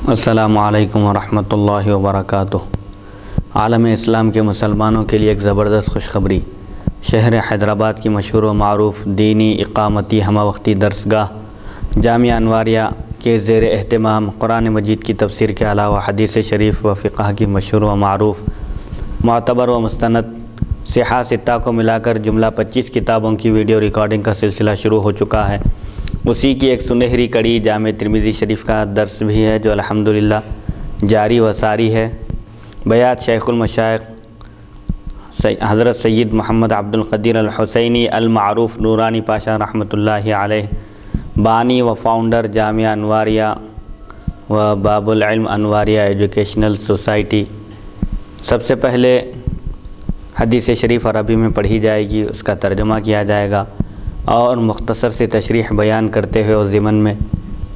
السلام علیکم ورحمۃ اللہ وبرکاتہ۔ عالم اسلام کے مسلمانوں کے لیے ایک زبردست خوشخبری۔ شہر حیدرآباد کی مشہور و معروف دینی اقامتی ہمہ وقتی درسگاہ جامعہ انواریہ کے زیر اہتمام قرآن مجید کی تفسیر کے علاوہ حدیث شریف و فقہ کی مشہور و معروف معتبر و مستند صحاح ستہ کو ملا کر جملہ 25 کتابوں کی ویڈیو ریکارڈنگ کا سلسلہ شروع ہو چکا ہے۔ اسی کی ایک سنہری کڑی جامع ترمذی شریف کا درس بھی ہے جو الحمدللہ جاری و ساری ہے۔ بیات شیخ المشائخ حضرت سید محمد عبد القدیر الحسینی المعروف نورانی پاشا رحمۃ اللہ علیہ، بانی و فاؤنڈر جامعہ انواریہ و باب العلم انواریہ ایجوکیشنل سوسائٹی۔ سب سے پہلے حدیث شریف عربی میں پڑھی جائے گی، اس کا ترجمہ کیا جائے گا اور مختصر سی تشریح بیان کرتے ہوئے اس ضمن میں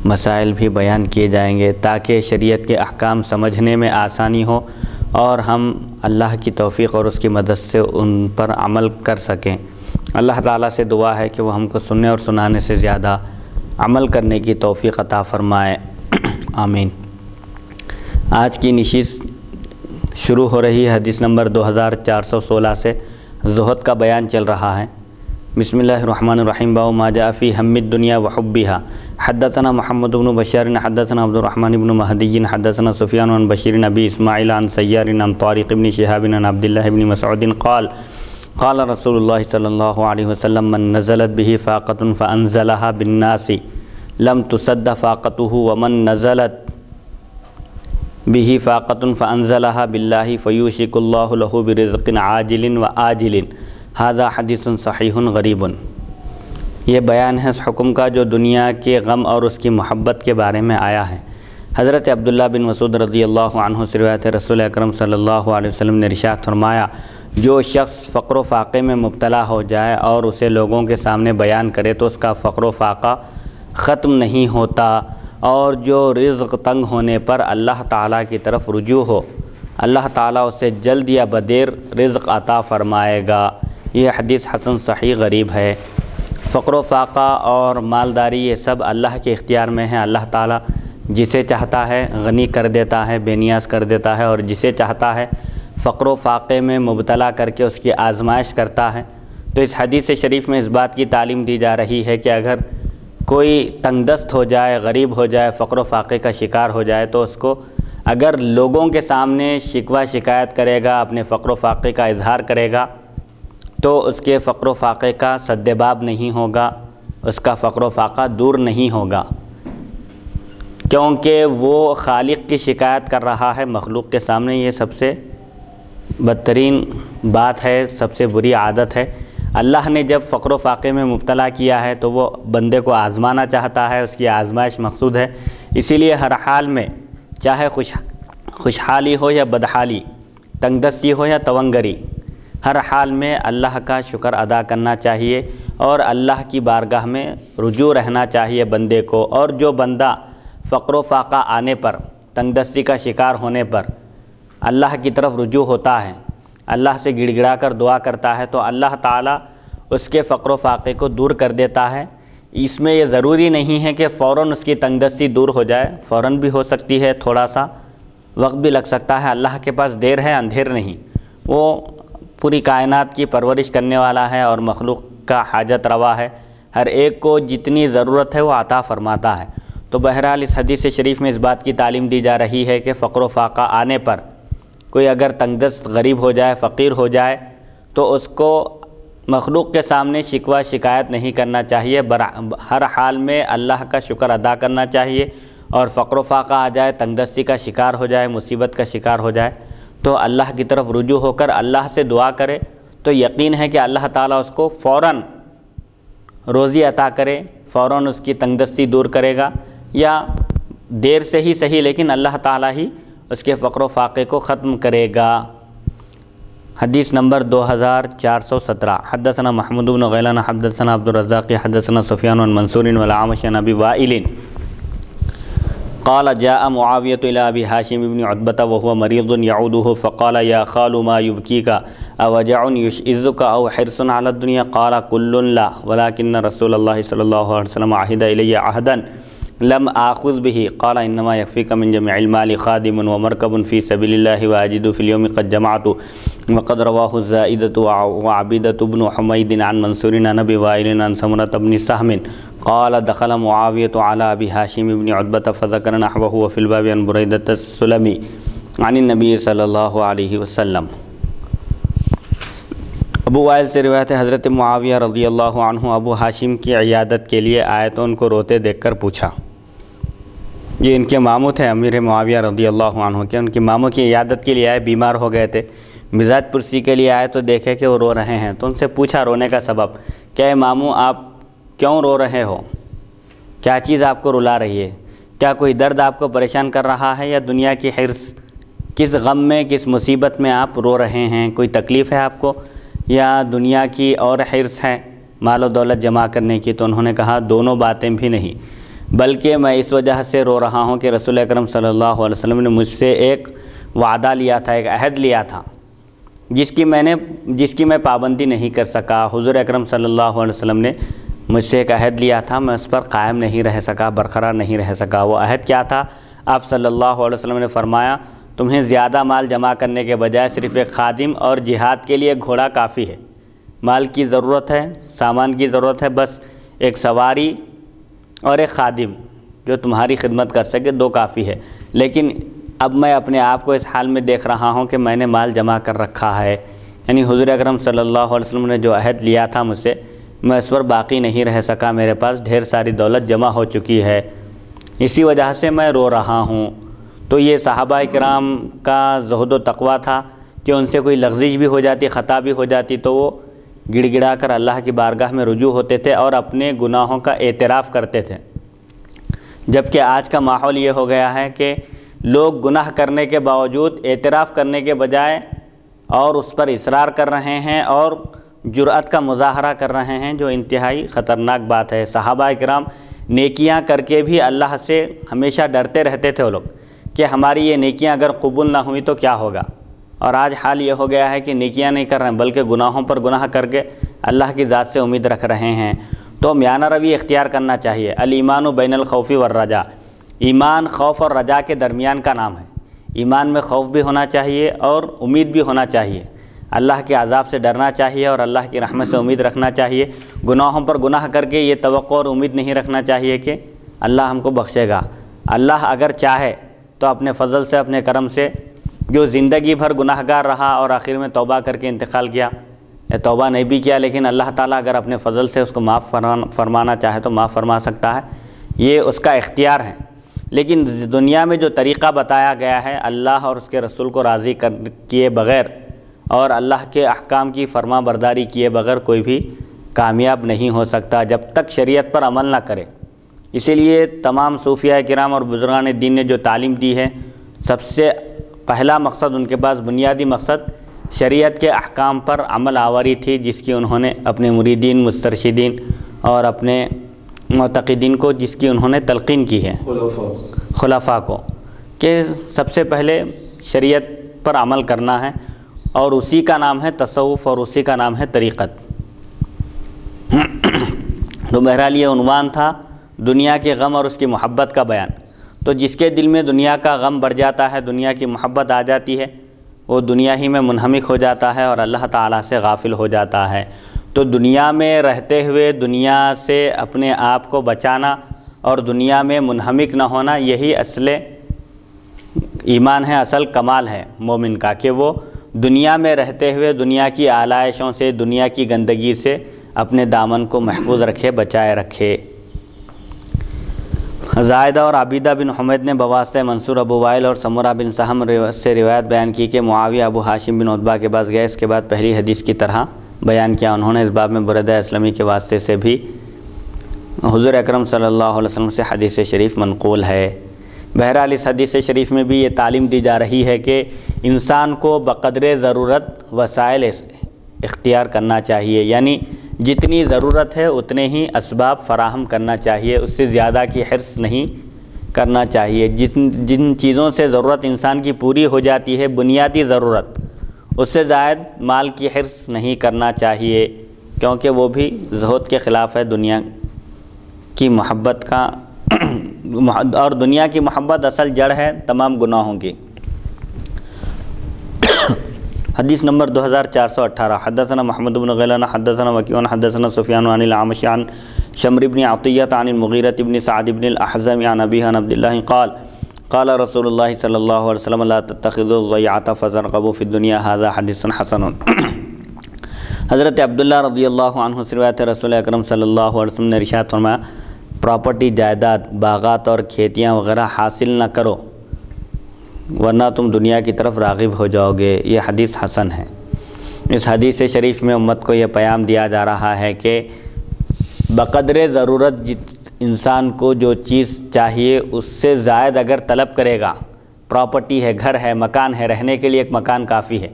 مسائل بھی بیان کیے جائیں گے تاکہ شریعت کے احکام سمجھنے میں آسانی ہو اور ہم اللہ کی توفیق اور اس کی مدد سے ان پر عمل کر سکیں۔ اللہ تعالیٰ سے دعا ہے کہ وہ ہم کو سننے اور سنانے سے زیادہ عمل کرنے کی توفیق عطا فرمائے، آمین۔ آج کی نشست شروع ہو رہی ہے حدیث نمبر 2416 سے۔ زہد کا بیان چل رہا ہے۔ بسم اللہ الرحمن الرحیم۔ باب ما جاء فی ہم الدنیا وحبها۔ حدثنا محمد بن بشار حدثنا عبد الرحمن بن مہدی حدثنا سفیان عن بشیر ابی اسماعیل عن سیار عن طارق بن شہاب عن عبد اللہ بن مسعود قال قال رسول اللہ صلی اللہ علیہ وسلم من نزلت به فاقة فانزلها بالناس لم تسد فاقته ومن نزلت به فاقة فانزلها باللہ فیوشک اللہ له برزق عاجل وآجل۔ ھذا حدیث صحیح غریب۔ یہ بیان ہے اس حکم کا جو دنیا کے غم اور اس کی محبت کے بارے میں آیا ہے۔ حضرت عبداللہ بن مسعود رضی اللہ عنہ سے روایت ہے، رسول اکرم صلی اللہ علیہ وسلم نے ارشاد فرمایا، جو شخص فقر و فاقے میں مبتلا ہو جائے اور اسے لوگوں کے سامنے بیان کرے تو اس کا فقر و فاقہ ختم نہیں ہوتا، اور جو رزق تنگ ہونے پر اللہ تعالیٰ کی طرف رجوع ہو، اللہ تعالیٰ اسے جلد یا بدیر رزق عطا فرمائے گا۔ یہ حدیث حسن صحیح غریب ہے۔ فقر و فاقہ اور مالداری یہ سب اللہ کے اختیار میں ہیں۔ اللہ تعالیٰ جسے چاہتا ہے غنی کر دیتا ہے، بے نیاز کر دیتا ہے، اور جسے چاہتا ہے فقر و فاقے میں مبتلا کر کے اس کی آزمائش کرتا ہے۔ تو اس حدیث شریف میں اس بات کی تعلیم دی جا رہی ہے کہ اگر کوئی تنگ دست ہو جائے، غریب ہو جائے، فقر و فاقے کا شکار ہو جائے تو اس کو اگر لوگوں کے سامنے شکوہ شکایت کرے گا، اپنے فقر و فاقے کا اظہار کرے گا تو اس کے فقر و فاقے کا سدباب نہیں ہوگا، اس کا فقر و فاقہ دور نہیں ہوگا، کیونکہ وہ خالق کی شکایت کر رہا ہے مخلوق کے سامنے۔ یہ سب سے بدترین بات ہے، سب سے بری عادت ہے۔ اللہ نے جب فقر و فاقے میں مبتلا کیا ہے تو وہ بندے کو آزمانا چاہتا ہے، اس کی آزمائش مقصود ہے۔ اسی لیے ہر حال میں چاہے خوشحالی ہو یا بدحالی، تنگ دستی ہو یا تونگری، ہر حال میں اللہ کا شکر ادا کرنا چاہیے اور اللہ کی بارگاہ میں رجوع رہنا چاہیے بندے کو۔ اور جو بندہ فقر و فاقہ آنے پر، تنگ دستی کا شکار ہونے پر اللہ کی طرف رجوع ہوتا ہے، اللہ سے گڑ گڑا کر دعا کرتا ہے تو اللہ تعالیٰ اس کے فقر و فاقے کو دور کر دیتا ہے۔ اس میں یہ ضروری نہیں ہے کہ فوراً اس کی تنگ دستی دور ہو جائے، فوراً بھی ہو سکتی ہے، تھوڑا سا وقت بھی لگ سکتا ہے۔ اللہ کے پاس دیر ہے اندھیر نہیں، وہ پوری کائنات کی پرورش کرنے والا ہے اور مخلوق کا حاجت روا ہے، ہر ایک کو جتنی ضرورت ہے وہ عطا فرماتا ہے۔ تو بہرحال اس حدیث شریف میں اس بات کی تعلیم دی جا رہی ہے کہ فقر و فاقہ آنے پر کوئی اگر تنگ دست غریب ہو جائے، فقیر ہو جائے تو اس کو مخلوق کے سامنے شکوہ شکایت نہیں کرنا چاہیے، ہر حال میں اللہ کا شکر ادا کرنا چاہیے، اور فقر و فاقہ آ جائے، تنگ دستی کا شکار ہو جائے، مصیبت کا شکار ہو جائے تو اللہ کی طرف رجوع ہو کر اللہ سے دعا کرے تو یقین ہے کہ اللہ تعالیٰ اس کو فوراً روزی عطا کرے، فوراً اس کی تنگ دستی دور کرے گا، یا دیر سے ہی صحیح لیکن اللہ تعالیٰ ہی اس کے فقر و فاقے کو ختم کرے گا۔ حدیث نمبر 2417۔ حدثنا محمود بن غیلان حدثنا عبد الرزاق حدثنا سفیان عن منصور والأعمش عن ابی وائل قال جاء معاویة إلى أبي هاشم بن عتبة وهو مريض يعوده فقال يا خال ما يبكيك أوجع يشئزك أو حرص على الدنيا؟ قال كل لا ولكن رسول الله صلى الله عليه وسلم عهد إلي عهدا لم آخذ به قال انما يكفيك من جميع المال خادم ومركب في سبيل الله واجد في اليوم قد جمعت وقد رواه الزائدة وعبيدة بن حميد عن منصور عن ابي وائل عن سمرة بن سهم قال دخل معاوية على ابي هاشم بن عتبة فذكر نحوه وفي الباب عن بريدة السلمي عن النبي صلی اللہ علیہ وسلم۔ ابو وائل سے روایت ہے حضرت معاویہ رضی اللہ عنہ ابو ہاشم کی عیادت کے لیے آئے تو ان کو روتے دیکھ کر پوچھا، یہ ان کے ماموں تھے امیر معاویہ رضی اللہ عنہ کے، ان کے ماموں کی عیادت کے لیے آئے، بیمار ہو گئے تھے، مزاج پرسی کے لیے آئے تو دیکھے کہ وہ رو رہے ہیں، تو ان سے پوچھا رونے کا سبب، کہ اے ماموں آپ کیوں رو رہے ہو، کیا چیز آپ کو رلا رہی ہے، کیا کوئی درد آپ کو پریشان کر رہا ہے یا دنیا کی حرص، کس غم میں کس مصیبت میں آپ رو رہے ہیں، کوئی تکلیف ہے آپ کو یا دنیا کی اور حرص ہے مال و دولت جمع کرنے کی؟ تو انہوں نے کہا دونوں باتیں بھی نہیں، بلکہ میں اس وجہ سے رو رہا ہوں کہ رسول اکرم صلی اللہ علیہ وسلم نے مجھ سے ایک وعدہ لیا تھا، ایک عہد لیا تھا، جس کی میں پابندی نہیں کر سکا۔ حضور اکرم صلی اللہ علیہ وسلم نے مجھ سے ایک عہد لیا تھا، میں اس پر قائم نہیں رہ سکا، برقرار نہیں رہ سکا۔ وہ عہد کیا تھا؟ آپ صلی اللہ علیہ وسلم نے فرمایا تمہیں زیادہ مال جمع کرنے کے بجائے صرف ایک خادم اور جہاد کے لیے ایک گھوڑا کافی ہے۔ مال کی ضرورت ہے، سامان کی ضرورت ہے، بس ایک سواری اور ایک خادم جو تمہاری خدمت کر سکے، دو کافی ہے۔ لیکن اب میں اپنے آپ کو اس حال میں دیکھ رہا ہوں کہ میں نے مال جمع کر رکھا ہے، یعنی حضور اکرم صلی اللہ علیہ وسلم نے جو عہد لیا تھا مجھ سے، میں اس پر باقی نہیں رہ سکا، میرے پاس ڈھیر ساری دولت جمع ہو چکی ہے، اسی وجہ سے میں رو رہا ہوں۔ تو یہ صحابہ کرام کا زہد و تقویٰ تھا کہ ان سے کوئی لغزش بھی ہو جاتی، خطا بھی ہو جاتی تو وہ گڑ گڑا کر اللہ کی بارگاہ میں رجوع ہوتے تھے اور اپنے گناہوں کا اعتراف کرتے تھے۔ جبکہ آج کا ماحول یہ ہو گیا ہے کہ لوگ گناہ کرنے کے باوجود اعتراف کرنے کے بجائے اور اس پر اصرار کر رہے ہیں اور جرأت کا مظاہرہ کر رہے ہیں، جو انتہائی خطرناک بات ہے۔ صحابہ کرام نیکیاں کر کے بھی اللہ سے ہمیشہ ڈرتے رہتے تھے وہ لوگ کہ ہماری یہ نیکیاں اگر قبول نہ ہوئی تو کیا ہوگا، اور آج حال یہ ہو گیا ہے کہ نیکیاں نہیں کر رہے ہیں بلکہ گناہوں پر گناہ کر کے اللہ کی ذات سے امید رکھ رہے ہیں۔ تو میانہ روی اختیار کرنا چاہیے۔ الایمان بین الخوف والرجاء، ایمان خوف اور رجاء کے درمیان کا نام ہے۔ ایمان میں خوف بھی ہونا چاہیے اور امید بھی ہونا چاہیے، اللہ کے عذاب سے ڈرنا چاہیے اور اللہ کی رحمت سے امید رکھنا چاہیے۔ گناہوں پر گناہ کر کے یہ توقع اور امید نہیں رکھنا چاہیے کہ اللہ ہم کو بخشے گا۔ اللہ اگر چاہے تو اپنے فضل سے، اپنے کرم سے، جو زندگی بھر گناہ گار رہا اور آخر میں توبہ کر کے انتقال کیا، یا توبہ نہیں بھی کیا، لیکن اللہ تعالیٰ اگر اپنے فضل سے اس کو معاف فرمانا چاہے تو معاف فرما سکتا ہے، یہ اس کا اختیار ہے۔ لیکن دنیا میں جو طریقہ بتایا گیا ہے اللہ اور اس کے رسول کو راضی کیے بغیر اور اللہ کے احکام کی فرما برداری کیے بغیر کوئی بھی کامیاب نہیں ہو سکتا جب تک شریعت پر عمل نہ کرے۔ اسی لیے تمام صوفیاء کرام اور بزرگان دین نے جو تعلیم دی ہے، سب سے پہلا مقصد، ان کے پاس بنیادی مقصد شریعت کے احکام پر عمل آوری تھی، جس کی انہوں نے اپنے مریدین، مسترشدین اور اپنے معتقدین کو جس کی انہوں نے تلقین کی ہے، خلفاء کو، کہ سب سے پہلے شریعت پر عمل کرنا ہے، اور اسی کا نام ہے تصوف اور اسی کا نام ہے طریقت۔ تو بہرحال یہ عنوان تھا دنیا کے غم اور اس کی محبت کا بیان۔ تو جس کے دل میں دنیا کا غم بڑھ جاتا ہے، دنیا کی محبت آ جاتی ہے، وہ دنیا ہی میں منہمک ہو جاتا ہے اور اللہ تعالیٰ سے غافل ہو جاتا ہے۔ تو دنیا میں رہتے ہوئے دنیا سے اپنے آپ کو بچانا اور دنیا میں منہمک نہ ہونا، یہی اصل ایمان ہے، اصل کمال ہے مومن کا، کہ وہ دنیا میں رہتے ہوئے دنیا کی آلائشوں سے، دنیا کی گندگی سے اپنے دامن کو محفوظ رکھے، بچائے رکھے۔ زائدہ اور عبیدہ بن حمید نے بواسطہ منصور ابو وائل اور سمرہ بن سہم سے روایت بیان کی کہ معاویہ ابو ہاشم بن عتبہ کے پاس گئے، اس کے بعد پہلی حدیث کی طرح بیان کیا۔ انہوں نے اس باب میں بریدہ اسلمی کے واسطے سے بھی حضور اکرم صلی اللہ علیہ وسلم سے حدیث شریف منقول ہے۔ بہرحال اس حدیث شریف میں بھی یہ تعلیم دی جا رہی ہے کہ انسان کو بقدر ضرورت وسائل اختیار کرنا چاہیے، یعنی جتنی ضرورت ہے اتنے ہی اسباب فراہم کرنا چاہیے، اس سے زیادہ کی حرص نہیں کرنا چاہیے۔ جن چیزوں سے ضرورت انسان کی پوری ہو جاتی ہے، بنیادی ضرورت، اس سے زائد مال کی حرص نہیں کرنا چاہیے، کیونکہ وہ بھی زہد کے خلاف ہے، دنیا کی محبت کا اور دنیا کی محبت اصل جڑ ہے تمام گناہوں کی۔ حدیث نمبر 2418 حدثنا محمد بن غیلان حدثنا وکیع حدثنا سفیان عن الاعمش عن شمر بن عطیہ عن المغیرۃ بن سعد بن الاحزم عن ابیہ عن عبد اللہ قال قال رسول اللہ صلی اللہ علیہ وسلم لا تتخذوا الضیعة فترغبوا فی الدنیا ھذا حدیث حسن۔ حضرت عبداللہ رضی اللہ عنہ سے روایت ہے، رسول اکرم صلی اللہ علیہ وسلم نے ارشاد فرمایا پراپرٹی، جائیداد، باغات اور کھیتیاں وغیرہ حاصل نہ کرو ورنہ تم دنیا کی طرف راغب ہو جاؤ گے۔ یہ حدیث حسن ہے۔ اس حدیث شریف میں امت کو یہ پیام دیا جا رہا ہے کہ بقدر ضرورت انسان کو جو چیز چاہیے اس سے زائد اگر طلب کرے گا، پراپرٹی ہے، گھر ہے، مکان ہے، رہنے کے لیے ایک مکان کافی ہے،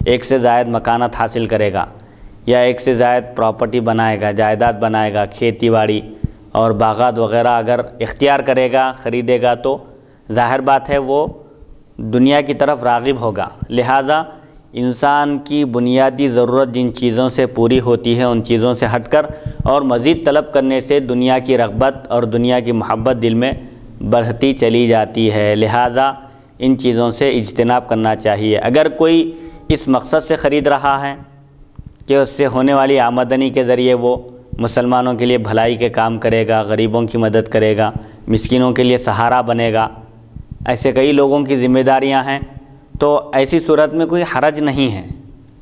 ایک سے زائد مکانات حاصل کرے گا یا ایک سے زائد پراپرٹی بنائے گا، جائیداد بنائے گا، کھیتی باڑی اور باغات وغیرہ اگر اختیار کرے گا، خریدے گا تو ظاہر بات ہے وہ دنیا کی طرف راغب ہوگا۔ لہٰذا انسان کی بنیادی ضرورت جن چیزوں سے پوری ہوتی ہے ان چیزوں سے ہٹ کر اور مزید طلب کرنے سے دنیا کی رغبت اور دنیا کی محبت دل میں بڑھتی چلی جاتی ہے۔ لہٰذا ان چیزوں سے اجتناب کرنا چاہیے۔ اگر کوئی اس مقصد سے خرید رہا ہے کہ اس سے ہونے والی آمدنی کے ذریعے وہ مسلمانوں کے لیے بھلائی کے کام کرے گا، غریبوں کی مدد کرے گا، مسکینوں کے لیے سہارا بنے گا، ایسے کئی لوگوں کی ذمہ داریاں ہیں، تو ایسی صورت میں کوئی حرج نہیں ہے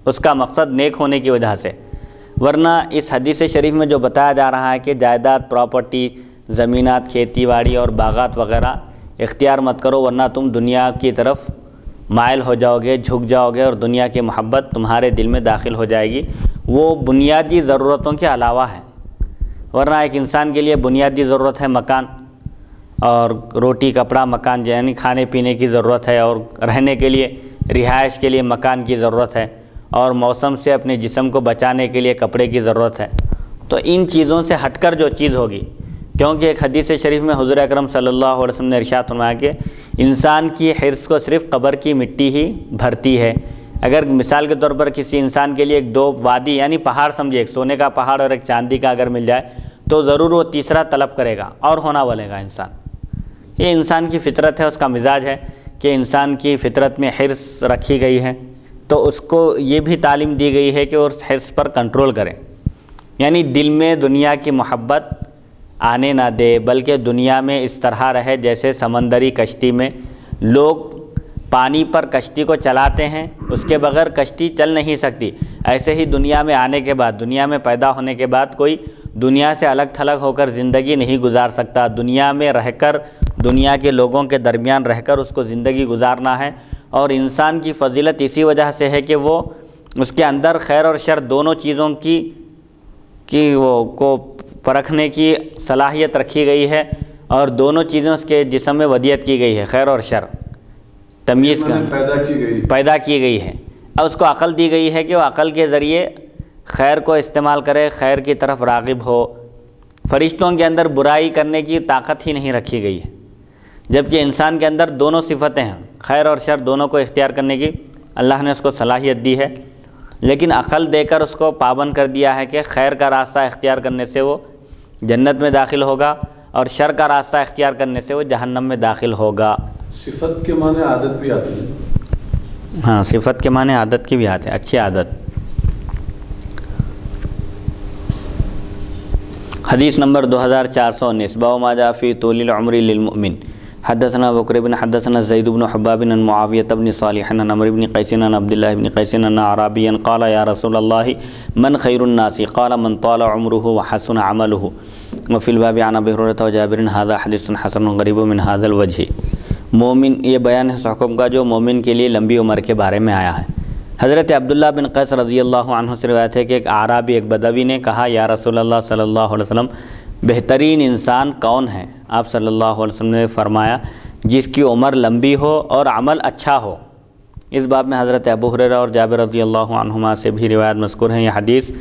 اس کا مقصد نیک ہونے کی وجہ سے۔ ورنہ اس حدیث شریف میں جو بتایا جا رہا ہے کہ جائیداد، پراپرٹی، زمینات، کھیتی باڑی اور باغات وغیرہ اختیار مت کرو ورنہ تم دنیا کی طرف مائل ہو جاؤ گے، جھک جاؤ گے اور دنیا کی محبت تمہارے دل میں داخل ہو جائے گی، وہ بنیادی ضرورتوں کے علاوہ ہے۔ ورنہ ایک انسان کے لیے بنیادی ضرورت ہے مکان اور روٹی کپڑا، مکان یعنی کھانے پینے کی ضرورت ہے، اور رہنے کے لیے، رہائش کے لیے مکان کی ضرورت ہے، اور موسم سے اپنے جسم کو بچانے کے لیے کپڑے کی ضرورت ہے۔ تو ان چیزوں سے ہٹ کر جو چیز ہوگی، کیونکہ ایک حدیث شریف میں حضور اکرم صلی اللہ علیہ وسلم نے ارشاد فرمایا کہ انسان کی حرص کو صرف قبر کی مٹی ہی بھرتی ہے۔ اگر مثال کے طور پر کسی انسان کے لیے ایک دو وادی یعنی پہاڑ سمجھے، ایک سونے کا پہاڑ اور ایک چاندی کا اگر مل جائے تو ضرور وہ تیسرا طلب کرے گا اور ہونا بولے گا انسان۔ یہ انسان کی فطرت ہے، اس کا مزاج ہے کہ انسان کی فطرت میں حرص رکھی گئی ہے، تو اس کو یہ بھی تعلیم دی گئی ہے کہ وہ اس حرص پر کنٹرول کرے، یعنی دل میں دنیا کی محبت آنے نہ دے، بلکہ دنیا میں اس طرح رہے جیسے سمندری کشتی میں لوگ پانی پر کشتی کو چلاتے ہیں، اس کے بغیر کشتی چل نہیں سکتی۔ ایسے ہی دنیا میں آنے کے بعد، دنیا میں پیدا ہونے کے بعد کوئی دنیا سے الگ تھلگ ہو کر زندگی نہیں گزار سکتا۔ دنیا میں رہ کر، دنیا کے لوگوں کے درمیان رہ کر اس کو زندگی گزارنا ہے، اور انسان کی فضیلت اسی وجہ سے ہے کہ وہ اس کے اندر خیر اور شر دونوں چیزوں کی وہ کو پرکھنے کی صلاحیت رکھی گئی ہے، اور دونوں چیزیں اس کے جسم میں ودیت کی گئی ہے، خیر اور شر تمیز پیدا کی گئی ہے، اور اس کو عقل دی گئی ہے کہ وہ عقل کے ذریعے خیر کو استعمال کرے، خیر کی طرف راغب ہو۔ فرشتوں کے اندر برائی کرنے کی طاقت ہی نہیں رکھی گئی ہے، جبکہ انسان کے اندر دونوں صفتیں ہیں، خیر اور شر دونوں کو اختیار کرنے کی اللہ نے اس کو صلاحیت دی ہے، لیکن عقل دے کر اس کو پابند کر دیا ہے کہ خیر کا راستہ اختیار کرنے سے وہ جنت میں داخل ہوگا اور شر کا راستہ اختیار کرنے سے وہ جہنم میں داخل ہوگا۔ صفت کے معنی عادت بھی آتی ہے۔ ہاں، صفت کے معنی عادت کی بھی آتے ہیں، اچھی عادت۔ حدیث نمبر 2419 باب ما جاء فی طول العمر للمؤمن حدثنا بکر بن حدثنا زید بن حباب عن معاویة بن صالح عن عمرو بن قیس عن عبد الله بن قیس عن اعرابیا قال یا رسول اللہ من خیر الناس قال من طال عمره وحسن عمله وفی الباب عن ابی ہریرہ وجابر هذا حدیث حسن غریب من هذا الوجه۔ مومن، یہ بیان ہے اس حکم کا جو مومن کے لیے لمبی عمر کے بارے میں آیا ہے۔ حضرت عبداللہ بن قیس رضی اللہ عنہ سے روایت ہے کہ ایک اعرابی، ایک بدوی نے کہا یا رسول اللہ صلی اللہ علیہ وسلم بہترین انسان کون ہے؟ آپ صلی اللہ علیہ وسلم نے فرمایا جس کی عمر لمبی ہو اور عمل اچھا ہو۔ اس باب میں حضرت ابو ہریرہ اور جابر رضی اللہ عنہما سے بھی روایت مذکور ہیں۔ یہ حدیث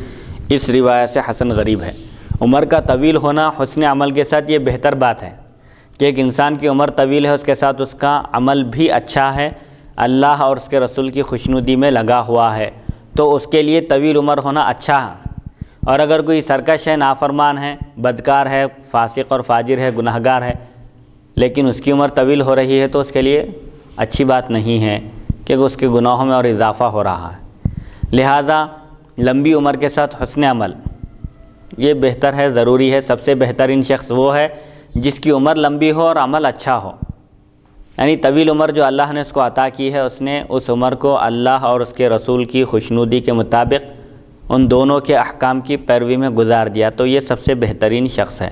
اس روایت سے حسن غریب ہے۔ عمر کا طویل ہونا حسن عمل کے ساتھ یہ بہتر بات ہے کہ ایک انسان کی عمر طویل ہے، اس کے ساتھ اس کا عمل بھی اچھا ہے، اللہ اور اس کے رسول کی خوشنودی میں لگا ہوا ہے، تو اس کے لیے طویل عمر ہونا اچھا ہے۔ اور اگر کوئی سرکش ہے، نافرمان ہے، بدکار ہے، فاسق اور فاجر ہے، گناہگار ہے، لیکن اس کی عمر طویل ہو رہی ہے تو اس کے لیے اچھی بات نہیں ہے کہ اس کے گناہوں میں اور اضافہ ہو رہا ہے۔ لہذا لمبی عمر کے ساتھ حسن عمل یہ بہتر ہے، ضروری ہے۔ سب سے بہترین شخص وہ ہے جس کی عمر لمبی ہو اور عمل اچھا ہو، یعنی طویل عمر جو اللہ نے اس کو عطا کی ہے، اس نے اس عمر کو اللہ اور اس کے رسول کی خوشنودی کے مطابق ان دونوں کے احکام کی پیروی میں گزار دیا، تو یہ سب سے بہترین شخص ہے۔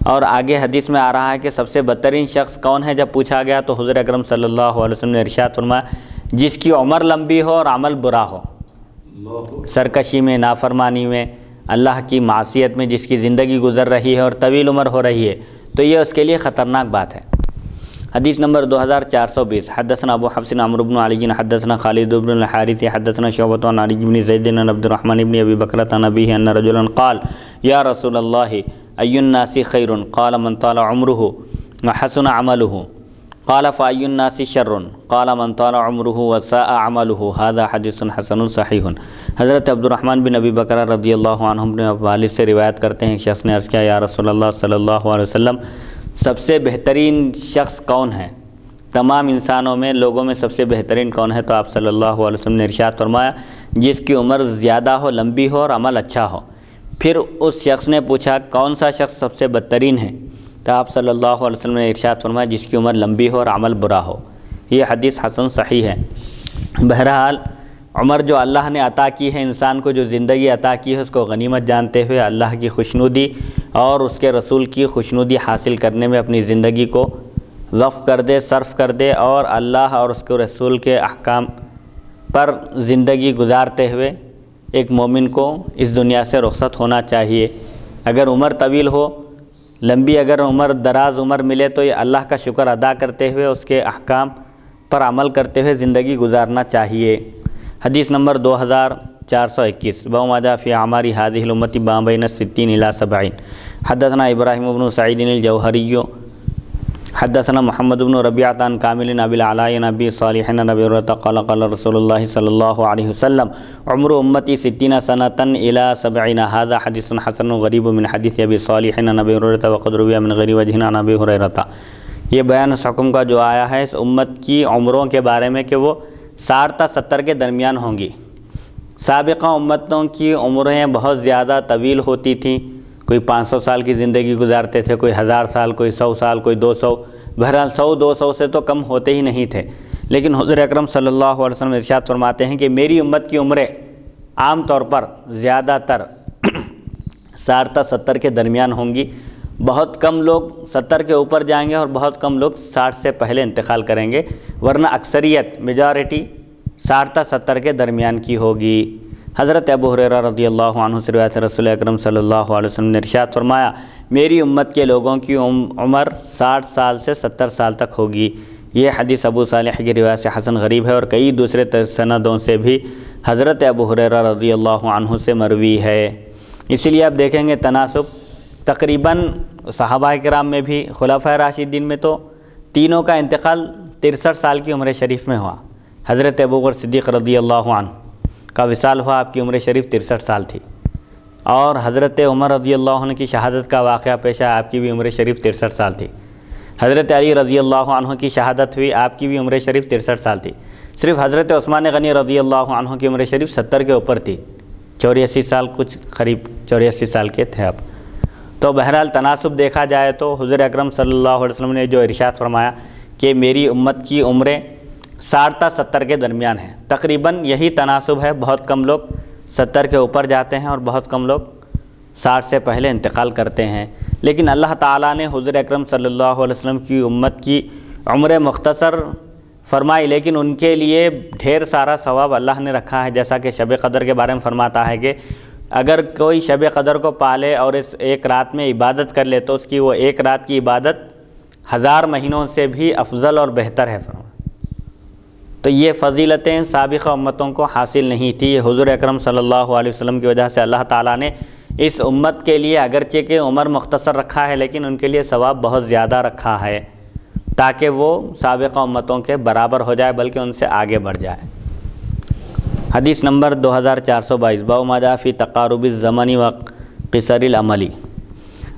اور آگے حدیث میں آ رہا ہے کہ سب سے بدترین شخص کون ہے؟ جب پوچھا گیا تو حضور اکرم صلی اللہ علیہ وسلم نے ارشاد فرمایا جس کی عمر لمبی ہو اور عمل برا ہو، سرکشی میں، نافرمانی میں، اللہ کی معصیت میں جس کی زندگی گزر رہی ہے اور طویل عمر ہو رہی ہے، تو یہ اس کے لیے خطرناک بات ہے۔ حدیث نمبر 2420 حدثنا ابو حفص عمرو بن علی حدثنا خالد بن الحارث حدثنا شعبة عن علی بن زید عن عبد الرحمن بن ابی بکرۃ عن ابیہ ان رجلا قال یا رسول اللہ ای الناس خیر؟ قال من طال عمره وحسن عمله قال فای الناس شر؟ قال من طال عمره وساء عمله هذا حدیث حسن صحیح۔ حضرت عبد الرحمن بن ابی بکر رضی اللہ عنہ اپنے والد سے روایت کرتے ہیں، ایک شخص نے عرض کیا یا رسول اللہ صلی اللہ علیہ وسلم سب سے بہترین شخص کون ہے؟ تمام انسانوں میں، لوگوں میں سب سے بہترین کون ہے؟ تو آپ صلی اللہ علیہ وسلم نے ارشاد فرمایا جس کی عمر زیادہ ہو، لمبی ہو اور عمل اچھا ہو۔ پھر اس شخص نے پوچھا کون سا شخص سب سے بدترین ہے؟ تو آپ صلی اللہ علیہ وسلم نے ارشاد فرمایا جس کی عمر لمبی ہو اور عمل برا ہو۔ یہ حدیث حسن صحیح ہے۔ بہرحال عمر جو اللہ نے عطا کی ہے، انسان کو جو زندگی عطا کی ہے، اس کو غنیمت جانتے ہوئے اللہ کی خوشنودی اور اس کے رسول کی خوشنودی حاصل کرنے میں اپنی زندگی کو وقف کر دے، صرف کر دے، اور اللہ اور اس کے رسول کے احکام پر زندگی گزارتے ہوئے ایک مومن کو اس دنیا سے رخصت ہونا چاہیے۔ اگر عمر طویل ہو، لمبی اگر عمر، دراز عمر ملے تو یہ اللہ کا شکر ادا کرتے ہوئے اس کے احکام پر عمل کرتے ہوئے زندگی گزارنا چاہیے۔ حدیث نمبر 2421 باب ما جاء فی اعمار هذه الامة ما بین 60 الى 70۔ حدثنا ابراہیم بن سعید الجوہری حدثنا محمد بن ربیعۃ عن کامل ابی العلاء عن ابی صالح عن ابی ہریرہ قال قال رسول اللہ صلی اللہ علیہ وسلم عمر امتی 60 سنۃ الى 70۔ هذا حدیث حسن غریب من حدیث ابی صالح عن ابی ہریرہ وقد روی من غیر وجہ عن ابی ہریرہ۔ یہ بیان اس حکم کا جو آیا ہے اس امت کی عمروں کے بارے میں کہ وہ 60 تا 70 کے درمیان ہوں گی۔ سابقہ امتوں کی عمریں بہت زیادہ طویل ہوتی تھیں، کوئی 500 سال کی زندگی گزارتے تھے، کوئی 1000 سال، کوئی 100 سال، کوئی 200، بہرحال 100-200 سے تو کم ہوتے ہی نہیں تھے۔ لیکن حضور اکرم صلی اللہ علیہ وسلم ارشاد فرماتے ہیں کہ میری امت کی عمریں عام طور پر زیادہ تر 60 تا 70 کے درمیان ہوں گی۔ بہت کم لوگ 70 کے اوپر جائیں گے اور بہت کم لوگ 60 سے پہلے انتقال کریں گے، ورنہ اکثریت، میجارٹی 60 تا 70 کے درمیان کی ہوگی۔ حضرت ابو ہریرہ رضی اللہ عنہ سے روایت رسول اکرم صلی اللہ علیہ وسلم نے ارشاد فرمایا میری امت کے لوگوں کی عمر 60 سال سے 70 سال تک ہوگی۔ یہ حدیث ابو صالح کی روایت سے حسن غریب ہے اور کئی دوسرے سندوں سے بھی حضرت ابو ہریرہ رضی اللہ عنہ سے مروی ہے۔ اسی لیے آپ دیکھیں گے تناسب تقریباً صحابہ کرام میں بھی، خلفائے راشدین میں تو تینوں کا انتقال 63 سال کی عمر شریف میں ہوا۔ حضرت ابوبکر صدیق رضی اللہ عنہ کا وصال ہوا، آپ کی عمر شریف 63 سال تھی، اور حضرت عمر رضی اللہ عنہ کی شہادت کا واقعہ پیش آیا، آپ کی بھی عمر شریف 63 سال تھی۔ حضرت علی رضی اللہ عنہ کی شہادت ہوئی، آپ کی بھی عمر شریف 63 سال تھی۔ صرف حضرت عثمان غنی رضی اللہ عنہ کی عمر شریف 70 کے اوپر تھی، 84 سال، کچھ قریب 84 سال کے تھے آپ۔ تو بہرحال تناسب دیکھا جائے تو حضور اکرم صلی اللہ علیہ وسلم نے جو ارشاد فرمایا کہ میری امت کی عمریں 60 تا 70 کے درمیان ہیں، تقریباً یہی تناسب ہے۔ بہت کم لوگ 70 کے اوپر جاتے ہیں اور بہت کم لوگ 60 سے پہلے انتقال کرتے ہیں۔ لیکن اللہ تعالیٰ نے حضور اکرم صلی اللہ علیہ وسلم کی امت کی عمریں مختصر فرمائی، لیکن ان کے لیے ڈھیر سارا ثواب اللہ نے رکھا ہے، جیسا کہ شب قدر کے بارے میں فرماتا ہے کہ اگر کوئی شب قدر کو پالے اور اس ایک رات میں عبادت کر لے تو اس کی وہ ایک رات کی عبادت 1000 مہینوں سے بھی افضل اور بہتر ہے۔ تو یہ فضیلتیں سابقہ امتوں کو حاصل نہیں تھی، یہ حضور اکرم صلی اللہ علیہ وسلم کی وجہ سے اللہ تعالیٰ نے اس امت کے لیے اگرچہ کہ عمر مختصر رکھا ہے لیکن ان کے لیے ثواب بہت زیادہ رکھا ہے، تاکہ وہ سابقہ امتوں کے برابر ہو جائے بلکہ ان سے آگے بڑھ جائے۔ حدیث نمبر 2422 باب ما جاء فی تقارب الزمن و قصر العمل۔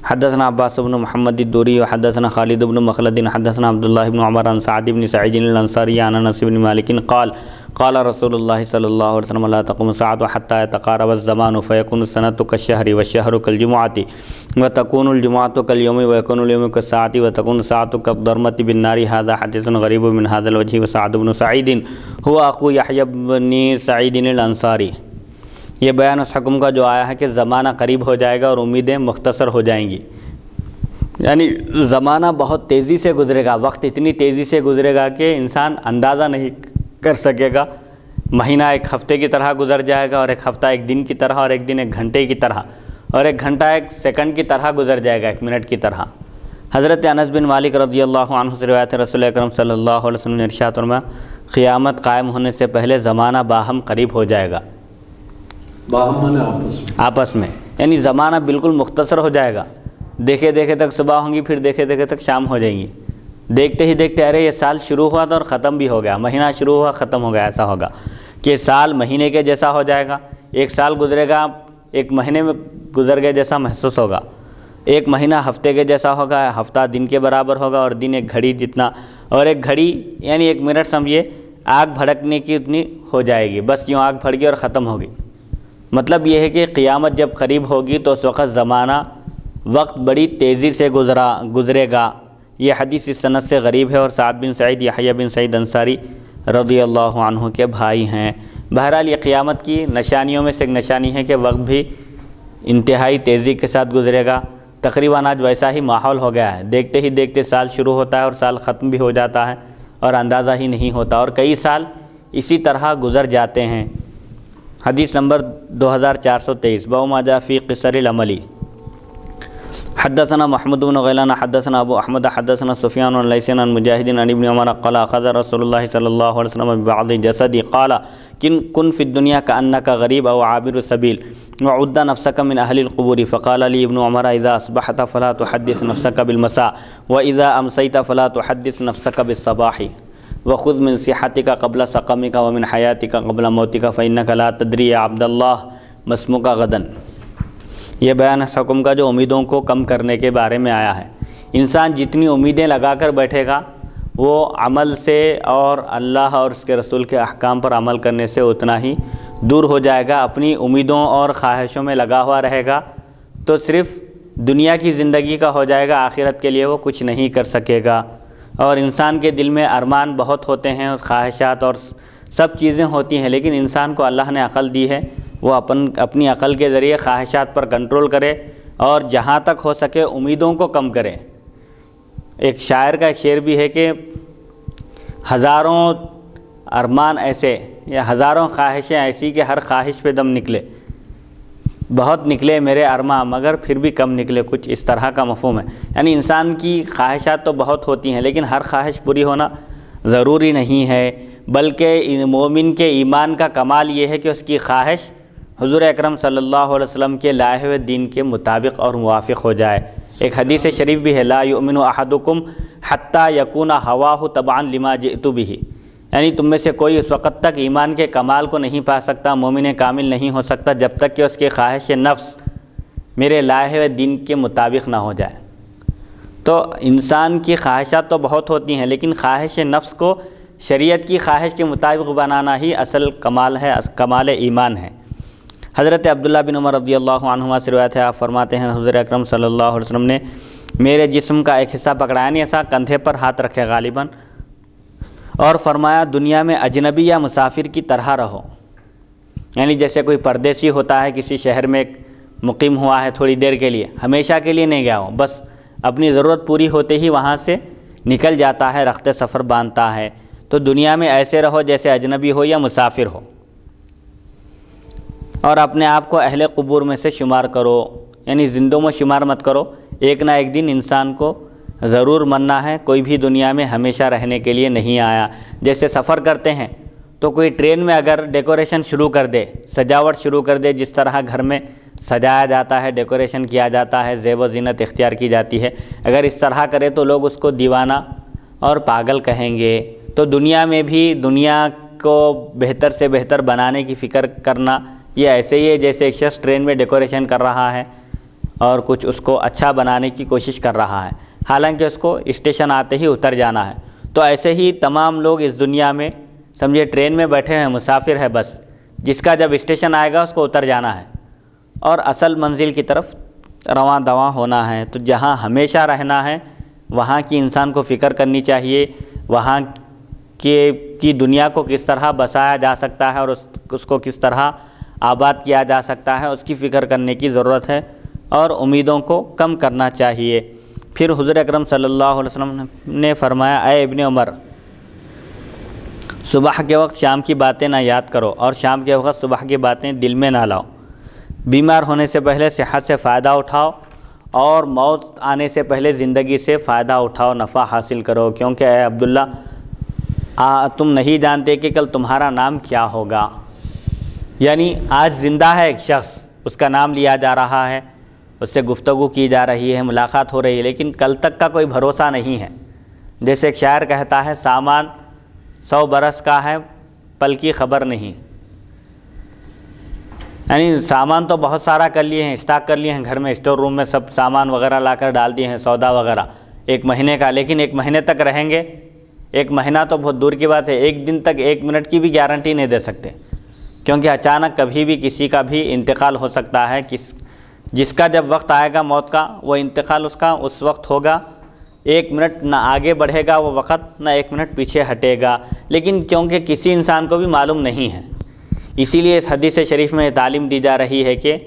حدثنا عباس بن محمد الدوری وحدثنا خالد بن مخلد حدثنا عبد الله بن عمر عن سعد بن سعيد الانصاري عن انس بن مالك قال قال رسول الله صلى الله عليه وسلم لا تقوم الساعة حتى يتقارب الزمان فيكون السنة كالشهر والشهر كالجمعة وتكون الجمعة كاليوم ويكون اليوم كالساعة وتكون الساعة كالضرمة بالنار. هذا حديث غريب من هذا الوجه. وسعد بن سعيد هو أخو يحيى بن سعيد الانصاری. یہ بیان اس حکم کا جو آیا ہے کہ زمانہ قریب ہو جائے گا اور امیدیں مختصر ہو جائیں گی، یعنی زمانہ بہت تیزی سے گزرے گا، وقت اتنی تیزی سے گزرے گا کہ انسان اندازہ نہیں کر سکے گا. مہینہ ایک ہفتے کی طرح گزر جائے گا، اور ایک ہفتہ ایک دن کی طرح، اور ایک دن ایک گھنٹے کی طرح، اور ایک گھنٹہ ایک سیکنڈ کی طرح گزر جائے گا، ایک منٹ کی طرح. حضرت انس بن مالک رضی اللہ عنہ سے روایت ہے، رسول اکرم صلی اللہ علیہ وسلم نے ارشاد فرمایا قیامت قائم ہونے سے پہلے زمانہ باہم قریب ہو جائے گا. باہم مانے آپس میں، یعنی زمانہ بالکل مختصر ہو جائے گا. دیکھے دیکھے تک صبح ہوں گی، پھر دیکھے دیکھے تک شام ہو جائیں گی. دیکھتے ہی دیکھتے ارے یہ سال شروع ہوا تھا اور ختم بھی ہو گیا، مہینہ شروع ہوا ختم ہو گیا. ایسا ہوگا کہ سال مہینے کے جیسا ہو جائے گا، ایک سال گزرے گا ایک مہینے میں گزر گئے جیسا محسوس ہوگا، ایک مہینہ ہفتے کے جیسا ہوگا، ہفتہ دن کے برابر ہوگا، اور دن ایک گھڑی جتنا، اور ایک گھڑی یعنی ایک منٹ سمجھیے آگ بھڑکنے کی اتنی ہو جائے گی، بس یوں آگ بھڑکی اور ختم ہوگی. مطلب یہ ہے کہ قیامت جب قریب ہوگی تو اس وقت زمانہ وقت بڑی تیزی سے گزرے گا. یہ حدیث اس سند سے غریب ہے، اور سعد بن سعید یحییٰ بن سعید انصاری رضی اللہ عنہ کے بھائی ہیں. بہرحال یہ قیامت کی نشانیوں میں سے ایک نشانی ہے کہ وقت بھی انتہائی تیزی کے ساتھ گزرے گا. تقریباً آج ویسا ہی ماحول ہو گیا ہے، دیکھتے ہی دیکھتے سال شروع ہوتا ہے اور سال ختم بھی ہو جاتا ہے اور اندازہ ہی نہیں ہوتا، اور کئی سال اسی طرح گزر جاتے ہیں. حدیث نمبر 2423 باب ما جاء فی قصر العمل. حدثنا محمد بن غیلان حدثنا ابو احمد حدثنا سفیان عن لیث عن مجاہد عن ابن عمر قال اخذ رسول اللہ صلی اللہ علیہ وسلم ببعض جسدی قال کن فی الدنیا کأنک غریب او عابر السبیل وعد نفسك من اہل القبور. فقال لي ابن عمر اذا اصبحت فلا تحدث نفسك بالمساء واذا امسيت فلا تحدث نفسك بالصباح وخذ من صحتك قبل سقمك ومن حياتك قبل موتك فإنك لا تدري يا عبد الله ما اسمك غدا. یہ بیان اس حکم کا جو امیدوں کو کم کرنے کے بارے میں آیا ہے. انسان جتنی امیدیں لگا کر بیٹھے گا وہ عمل سے اور اللہ اور اس کے رسول کے احکام پر عمل کرنے سے اتنا ہی دور ہو جائے گا. اپنی امیدوں اور خواہشوں میں لگا ہوا رہے گا تو صرف دنیا کی زندگی کا ہو جائے گا، آخرت کے لیے وہ کچھ نہیں کر سکے گا. اور انسان کے دل میں ارمان بہت ہوتے ہیں اور خواہشات اور سب چیزیں ہوتی ہیں، لیکن انسان کو اللہ نے عقل دی ہے، وہ اپنی عقل کے ذریعے خواہشات پر کنٹرول کرے اور جہاں تک ہو سکے امیدوں کو کم کرے. ایک شاعر کا ایک شعر بھی ہے کہ ہزاروں ارمان ایسے یا ہزاروں خواہشیں ایسی کہ ہر خواہش پہ دم نکلے، بہت نکلے میرے ارماں مگر پھر بھی کم نکلے، کچھ اس طرح کا مفہوم ہے. یعنی انسان کی خواہشات تو بہت ہوتی ہیں لیکن ہر خواہش پوری ہونا ضروری نہیں ہے، بلکہ مومن کے ایمان کا کمال یہ ہے کہ اس کی خواہش حضور اکرم صلی اللہ علیہ وسلم کے لائے ہوئے دین کے مطابق اور موافق ہو جائے. ایک حدیث شریف بھی ہے لا یؤمن احدکم حتی یکون ہواہ تبعا لما جئت بہ، یعنی تم میں سے کوئی اس وقت تک ایمان کے کمال کو نہیں پا سکتا، مومن کامل نہیں ہو سکتا جب تک کہ اس کے خواہش نفس میرے لائے ہوئے دین کے مطابق نہ ہو جائے. تو انسان کی خواہشات تو بہت ہوتی ہیں لیکن خواہش نفس کو شریعت کی خواہش کے مطابق بنانا ہی اصل کمال ہے، کمال ایمان ہے. حضرت عبداللہ بن عمر رضی اللہ عنہما سے روایت ہے، آپ فرماتے ہیں حضور اکرم صلی اللہ علیہ وسلم نے میرے جسم کا ایک حصہ پکڑا، یعنی ایسا کندھے پر ہاتھ رکھے غالباً، اور فرمایا دنیا میں اجنبی یا مسافر کی طرح رہو. یعنی جیسے کوئی پردیسی ہوتا ہے کسی شہر میں مقیم ہوا ہے تھوڑی دیر کے لیے، ہمیشہ کے لیے نہیں گیا ہو، بس اپنی ضرورت پوری ہوتے ہی وہاں سے نکل جاتا ہے، رخت سفر باندھتا ہے. تو دنیا میں ایسے رہو جیسے اجنبی ہو یا مسافر ہو، اور اپنے آپ کو اہل قبور میں سے شمار کرو، یعنی زندوں میں شمار مت کرو. ایک نہ ایک دن انسان کو ضرور مرنا ہے، کوئی بھی دنیا میں ہمیشہ رہنے کے لیے نہیں آیا. جیسے سفر کرتے ہیں تو کوئی ٹرین میں اگر ڈیکوریشن شروع کر دے، سجاوٹ شروع کر دے، جس طرح گھر میں سجایا جاتا ہے، ڈیکوریشن کیا جاتا ہے، زیب و زینت اختیار کی جاتی ہے، اگر اس طرح کرے تو لوگ اس کو دیوانہ اور پاگل کہیں گے. تو دنیا میں بھی دنیا کو بہتر سے بہتر بنانے کی فکر کرنا یہ ایسے ہی ہے جیسے ایک شخص ٹرین میں ڈیکوریشن کر رہا ہے اور کچھ اس کو اچھا بنانے کی کوشش کر رہا ہے، حالانکہ اس کو اسٹیشن آتے ہی اتر جانا ہے۔ تو ایسے ہی تمام لوگ اس دنیا میں سمجھے ٹرین میں بیٹھے ہیں، مسافر ہے بس، جس کا جب اسٹیشن آئے گا اس کو اتر جانا ہے اور اصل منزل کی طرف رواں دواں ہونا ہے۔ تو جہاں ہمیشہ رہنا ہے وہاں کی انسان کو فکر کرنی چاہیے، وہاں کی دنیا کو کس طرح بسایا جا سکتا ہے اور اس کو کس طرح آباد کیا جا سکتا ہے، اس کی فکر کرنے کی ضرورت ہے اور امیدوں کو کم کرنا چاہیے۔ پھر حضور اکرم صلی اللہ علیہ وسلم نے فرمایا، اے ابن عمر، صبح کے وقت شام کی باتیں نہ یاد کرو اور شام کے وقت صبح کی باتیں دل میں نہ لاؤ۔ بیمار ہونے سے پہلے صحت سے فائدہ اٹھاؤ اور موت آنے سے پہلے زندگی سے فائدہ اٹھاؤ، نفع حاصل کرو، کیونکہ اے عبداللہ تم نہیں جانتے کہ کل تمہارا نام کیا ہوگا۔ یعنی آج زندہ ہے ایک شخص، اس کا نام لیا جا رہا ہے، اس سے گفتگو کی جا رہی ہے، ملاقات ہو رہی ہے، لیکن کل تک کا کوئی بھروسہ نہیں ہے۔ جیسے ایک شاعر کہتا ہے، سامان 100 برس کا ہے، پل کی خبر نہیں۔ یعنی سامان تو بہت سارا کر لیے ہیں، اسٹاک کر لیے ہیں گھر میں، اسٹور روم میں سب سامان وغیرہ لا کر ڈال دیے ہیں، سودا وغیرہ 1 مہینے کا، لیکن 1 مہینے تک رہیں گے؟ 1 مہینہ تو بہت دور کی بات ہے، 1 دن تک 1 منٹ کی بھی گارنٹی نہیں دے سکتے، کیونکہ اچانک کبھی بھی کسی کا بھی انتقال ہو سکتا ہے۔ جس کا جب وقت آئے گا موت کا، وہ انتقال اس کا اس وقت ہوگا، 1 منٹ نہ آگے بڑھے گا وہ وقت، نہ 1 منٹ پیچھے ہٹے گا، لیکن کیونکہ کسی انسان کو بھی معلوم نہیں ہے، اسی لیے اس حدیث شریف میں تعلیم دی جا رہی ہے کہ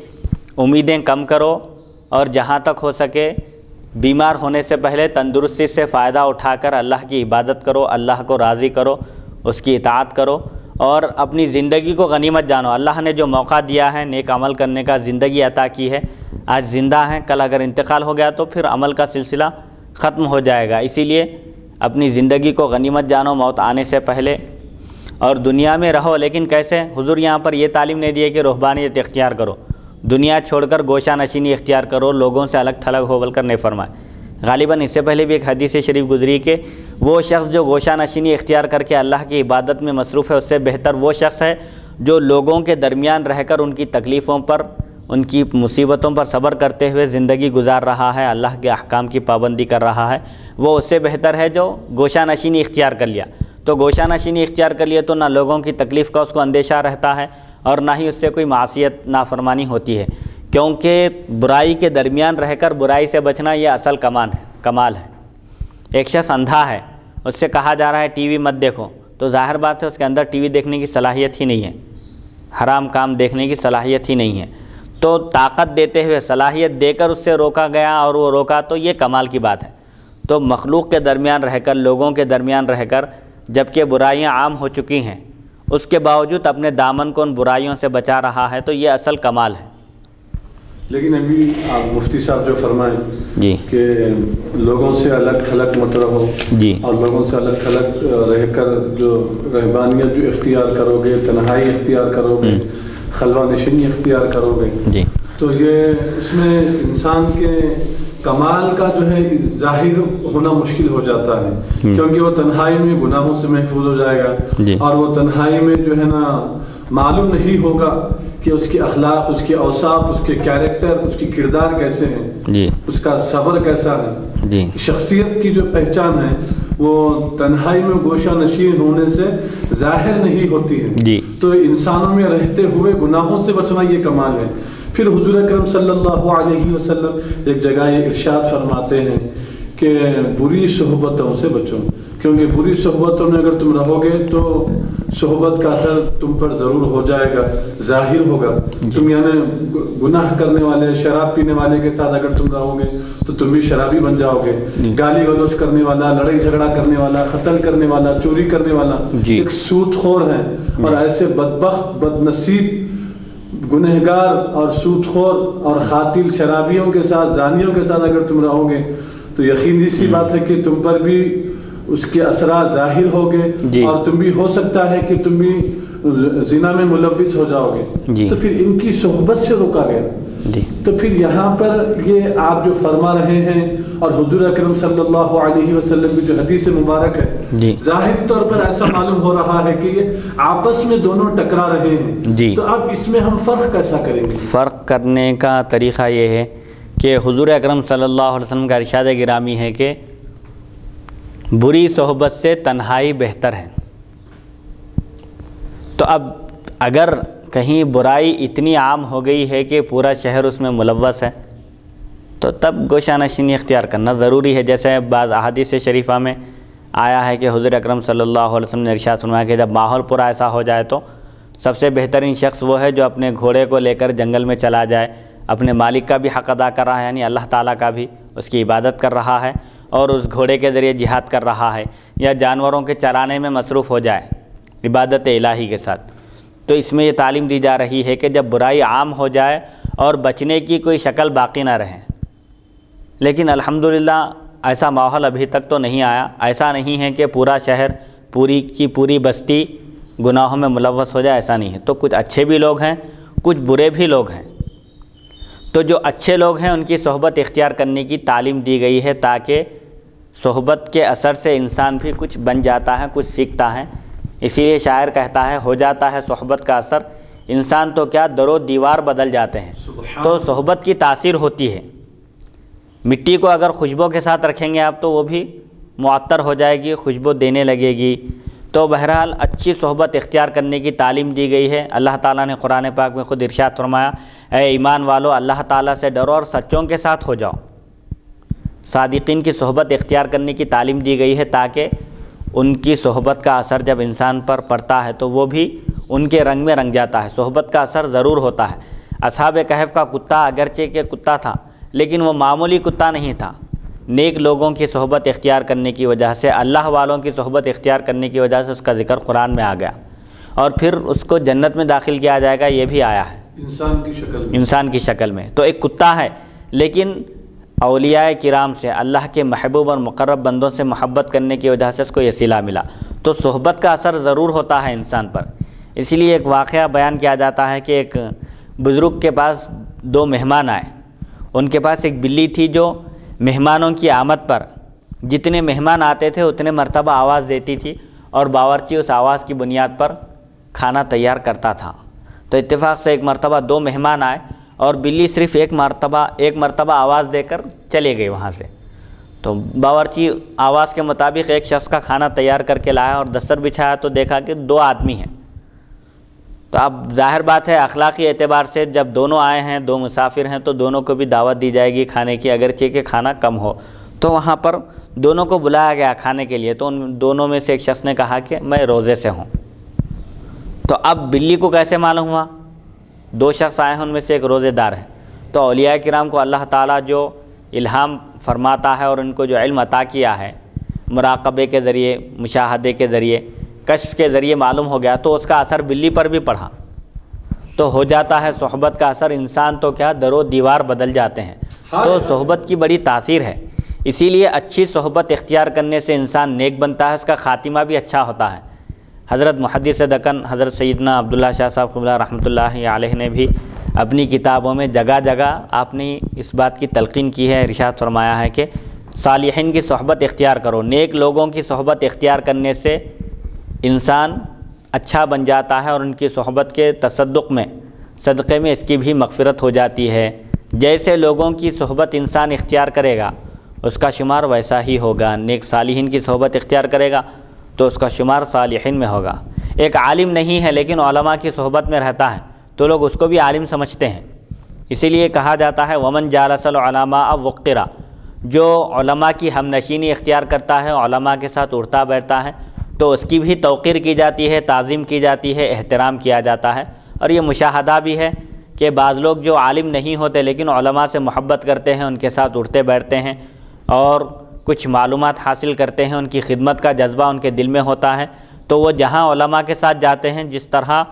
امیدیں کم کرو اور جہاں تک ہو سکے بیمار ہونے سے پہلے تندرستی سے فائدہ اٹھا کر اللہ کی عبادت کرو، اللہ کو راضی کرو، اس کی اطاعت کرو اور اپنی زندگی کو غنیمت جانو۔ اللہ نے جو موقع دیا ہے نیک عمل کرنے کا، زندگی عطا کی ہے، آج زندہ ہیں، کل اگر انتقال ہو گیا تو پھر عمل کا سلسلہ ختم ہو جائے گا۔ اسی لیے اپنی زندگی کو غنیمت جانو موت آنے سے پہلے، اور دنیا میں رہو، لیکن کیسے؟ حضور یہاں پر یہ تعلیم نہیں دی ہے کہ رہبانیت اختیار کرو، دنیا چھوڑ کر گوشہ نشینی اختیار کرو، لوگوں سے الگ تھلگ ہو بول کر نہیں فرمائے۔ غالباً اس سے پہلے بھی ایک حدیث شریف گزری کہ وہ شخص جو گوشہ نشینی اختیار کر کے اللہ کی عبادت میں مصروف ہے، اس سے بہتر وہ شخص ہے جو لوگوں کے درمیان رہ کر ان کی تکلیفوں پر، ان کی مصیبتوں پر صبر کرتے ہوئے زندگی گزار رہا ہے، اللہ کے احکام کی پابندی کر رہا ہے۔ وہ اس سے بہتر ہے جو گوشہ نشینی اختیار کر لیا۔ تو گوشہ نشینی اختیار کر لیے تو نہ لوگوں کی تکلیف کا اس کو اندیشہ رہتا ہے اور نہ ہی اس سے کوئی معصیت نافرمانی ہوتی ہے، کیونکہ برائی کے درمیان رہ کر برائی سے بچنا یہ اصل کمال ہے۔ ایک شخص اندھا ہے، اس سے کہا جا رہا ہے ٹی وی مت دیکھو، تو ظاہر بات ہے اس کے اندر ٹی وی دیکھنے کی صلاحیت ہی نہیں ہے، حرام کام دیکھنے کی صلاحیت ہی نہیں ہے۔ تو طاقت دیتے ہوئے صلاحیت دے کر اس سے روکا گیا اور وہ روکا، تو یہ کمال کی بات ہے۔ تو مخلوق کے درمیان رہ کر، لوگوں کے درمیان رہ کر، جبکہ برائیاں عام ہو چکی ہیں، اس کے باوجود اپنے دامن کو ان برائیوں سے بچا رہا ہے، تو یہ اصل کمال ہے۔ لیکن ابھی آپ مفتی صاحب جو فرمائیں جی کہ لوگوں سے الگ تھلگ مت رہو، جی، اور لوگوں سے الگ تھلگ رہ کر جو رہبانیت جو اختیار کرو گے، تنہائی اختیار کرو گے، خلوہ نشینی اختیار کرو گے، جی، تو یہ اس میں انسان کے کمال کا جو ہے ظاہر ہونا مشکل ہو جاتا ہے، کیونکہ وہ تنہائی میں گناہوں سے محفوظ ہو جائے گا، اور وہ تنہائی میں جو ہے نا معلوم نہیں ہوگا کہ اس کے اخلاق، اس کے اوصاف، اس کے کیریکٹر، اس کی کردار کیسے ہیں، اس کا صبر کیسا ہے، شخصیت کی جو پہچان ہے وہ تنہائی میں گوشہ نشین ہونے سے ظاہر نہیں ہوتی ہے۔ تو انسانوں میں رہتے ہوئے گناہوں سے بچنا یہ کمال ہے۔ پھر حضور اکرم صلی اللہ علیہ وسلم ایک جگہ یہ ارشاد فرماتے ہیں کہ بری صحبتوں سے بچو، کیونکہ بری صحبتوں میں اگر تم رہو گے تو صحبت کا اثر تم پر ضرور ہو جائے گا، ظاہر ہوگا۔ تم یعنی گناہ کرنے والے، شراب پینے والے کے ساتھ اگر تم رہو گے تو تم بھی شرابی بن جاؤ گے، گالی گلوچ کرنے والا، لڑائی جھگڑا کرنے والا، قتل کرنے والا، چوری کرنے والا ایک سود خور ہے، اور ایسے بدبخت، بد نصیب، گنہگار اور سود خور اور قاتل شرابیوں کے ساتھ، زانیوں کے ساتھ اگر تم رہو گے تو یقینی سی بات ہے کہ تم پر بھی اس کے اثرات ظاہر ہوگے، اور تم بھی ہو سکتا ہے کہ تم بھی زنا میں ملوث ہو جاؤ گے۔ تو پھر ان کی صحبت سے روکا گیا۔ تو پھر یہاں پر یہ آپ جو فرما رہے ہیں، اور حضور اکرم صلی اللہ علیہ وسلم کی جو حدیث مبارک ہے، ظاہری طور پر ایسا معلوم ہو رہا ہے کہ یہ آپس میں دونوں ٹکرا رہے ہیں۔ تو اب اس میں ہم فرق کیسا کریں گے؟ فرق کرنے کا طریقہ یہ ہے کہ حضور اکرم صلی اللہ علیہ وسلم کا ارشاد گرامی ہے کہ بری صحبت سے تنہائی بہتر ہے۔ تو اب اگر کہیں برائی اتنی عام ہو گئی ہے کہ پورا شہر اس میں ملوث ہے تو تب گوشہ نشینی اختیار کرنا ضروری ہے۔ جیسے بعض احادیث شریفہ میں آیا ہے کہ حضور اکرم صلی اللہ علیہ وسلم نے ارشاد فرمایا کہ جب ماحول پورا ایسا ہو جائے تو سب سے بہترین شخص وہ ہے جو اپنے گھوڑے کو لے کر جنگل میں چلا جائے، اپنے مالک کا بھی حق ادا کر رہا ہے، یعنی اللہ تعالیٰ کا بھی، اس کی عبادت کر رہا ہے اور اس گھوڑے کے ذریعے جہاد کر رہا ہے، یا جانوروں کے چرانے میں مصروف ہو جائے عبادت الہی کے ساتھ۔ تو اس میں یہ تعلیم دی جا رہی ہے کہ جب برائی عام ہو جائے اور بچنے کی کوئی شکل باقی نہ رہے، لیکن الحمدللہ ایسا ماحول ابھی تک تو نہیں آیا۔ ایسا نہیں ہے کہ پورا شہر، پوری کی پوری بستی گناہوں میں ملوث ہو جائے، ایسا نہیں ہے۔ تو کچھ اچھے بھی لوگ ہیں، کچھ برے بھی لوگ ہیں۔ تو جو اچھے لوگ ہیں ان کی صحبت اختیار کرنے کی تعلیم دی گئی ہے تاکہ صحبت کے اثر سے انسان بھی کچھ بن جاتا ہے، کچھ سیکھتا ہے۔ اسی لیے شاعر کہتا ہے ہو جاتا ہے صحبت کا اثر، انسان تو کیا در و دیوار بدل جاتے ہیں۔ تو صحبت کی تاثیر ہوتی ہے۔ مٹی کو اگر خوشبو کے ساتھ رکھیں گے آپ تو وہ بھی معطر ہو جائے گی، خوشبو دینے لگے گی۔ تو بہرحال اچھی صحبت اختیار کرنے کی تعلیم دی گئی ہے۔ اللہ تعالیٰ نے قرآن پاک میں خود ارشاد فرمایا، اے ایمان والو اللہ تعالیٰ سے ڈرو اور سچوں کے ساتھ ہو جاؤ۔ صادقین کی صحبت اختیار کرنے کی تعلیم دی گئی ہے تاکہ ان کی صحبت کا اثر جب انسان پر پڑتا ہے تو وہ بھی ان کے رنگ میں رنگ جاتا ہے۔ صحبت کا اثر ضرور ہوتا ہے۔ اصحاب کہف کا کتا اگرچہ کہ کتا تھا لیکن وہ معمولی کتا نہیں تھا۔ نیک لوگوں کی صحبت اختیار کرنے کی وجہ سے، اللہ والوں کی صحبت اختیار کرنے کی وجہ سے اس کا ذکر قرآن میں آ گیا، اور پھر اس کو جنت میں داخل کیا جائے گا، یہ بھی آیا ہے انسان کی شکل میں۔ تو ایک کتا ہے لیکن اولیاء کرام سے، اللہ کے محبوب اور مقرب بندوں سے محبت کرنے کی وجہ سے اس کو یہ صلہ ملا۔ تو صحبت کا اثر ضرور ہوتا ہے انسان پر۔ اسی لیے ایک واقعہ بیان کیا جاتا ہے کہ ایک بزرگ کے پاس دو مہمان آئے۔ ان کے پاس ایک بلی تھی جو مہمانوں کی آمد پر جتنے مہمان آتے تھے اتنے مرتبہ آواز دیتی تھی، اور باورچی اس آواز کی بنیاد پر کھانا تیار کرتا تھا۔ تو اتفاق سے ایک مرتبہ دو مہمان آئے اور بلی صرف ایک مرتبہ آواز دے کر چلے گئی وہاں سے۔ تو باورچی آواز کے مطابق ایک شخص کا کھانا تیار کر کے لایا اور دستر بچھایا تو دیکھا کہ دو آدمی ہیں۔ تو اب ظاہر بات ہے اخلاقی اعتبار سے جب دونوں آئے ہیں، دو مسافر ہیں، تو دونوں کو بھی دعوت دی جائے گی کھانے کی، اگرچہ کہ کھانا کم ہو۔ تو وہاں پر دونوں کو بلایا گیا کھانے کے لیے۔ تو ان دونوں میں سے ایک شخص نے کہا کہ میں روزے سے ہوں۔ تو اب بلی کو کیسے معلوم ہوا؟ دو شخص آئے ہیں ان میں سے ایک روزے دار ہے۔ تو اولیاء کرام کو اللہ تعالیٰ جو الہام فرماتا ہے اور ان کو جو علم عطا کیا ہے، مراقبے کے ذریعے، مشاہدے کے ذریعے، کشف کے ذریعے معلوم ہو گیا، تو اس کا اثر بلی پر بھی پڑا۔ تو ہو جاتا ہے صحبت کا اثر، انسان تو کیا در و دیوار بدل جاتے ہیں۔ تو صحبت کی بڑی تاثیر ہے۔ اسی لیے اچھی صحبت اختیار کرنے سے انسان نیک بنتا ہے، اس کا خاتمہ بھی اچھا ہوتا ہے۔ حضرت محدث دکن حضرت سیدنا عبداللہ شاہ صاحب قبلہ رحمۃ اللہ علیہ نے بھی اپنی کتابوں میں جگہ جگہ آپ نے اس بات کی تلقین کی ہے، ارشاد فرمایا ہے کہ صالحین کی صحبت اختیار کرو۔ نیک لوگوں کی صحبت اختیار کرنے سے انسان اچھا بن جاتا ہے، اور ان کی صحبت کے صدقے میں اس کی بھی مغفرت ہو جاتی ہے۔ جیسے لوگوں کی صحبت انسان اختیار کرے گا اس کا شمار ویسا ہی ہوگا۔ نیک صالحین کی صحبت اختیار کرے گا تو اس کا شمار صالحین میں ہوگا۔ ایک عالم نہیں ہے لیکن علماء کی صحبت میں رہتا ہے تو لوگ اس کو بھی عالم سمجھتے ہیں۔ اسی لیے کہا جاتا ہے ومن جالس العلماء وقرا، جو علماء کی ہم نشینی اختیار کرتا ہے، علماء کے ساتھ اٹھتا بیٹھتا ہے، تو اس کی بھی توقیر کی جاتی ہے، تعظیم کی جاتی ہے، احترام کیا جاتا ہے۔ اور یہ مشاہدہ بھی ہے کہ بعض لوگ جو عالم نہیں ہوتے لیکن علماء سے محبت کرتے ہیں، ان کے ساتھ اٹھتے بیٹھتے ہیں اور کچھ معلومات حاصل کرتے ہیں، ان کی خدمت کا جذبہ ان کے دل میں ہوتا ہے، تو وہ جہاں علماء کے ساتھ جاتے ہیں، جس طرح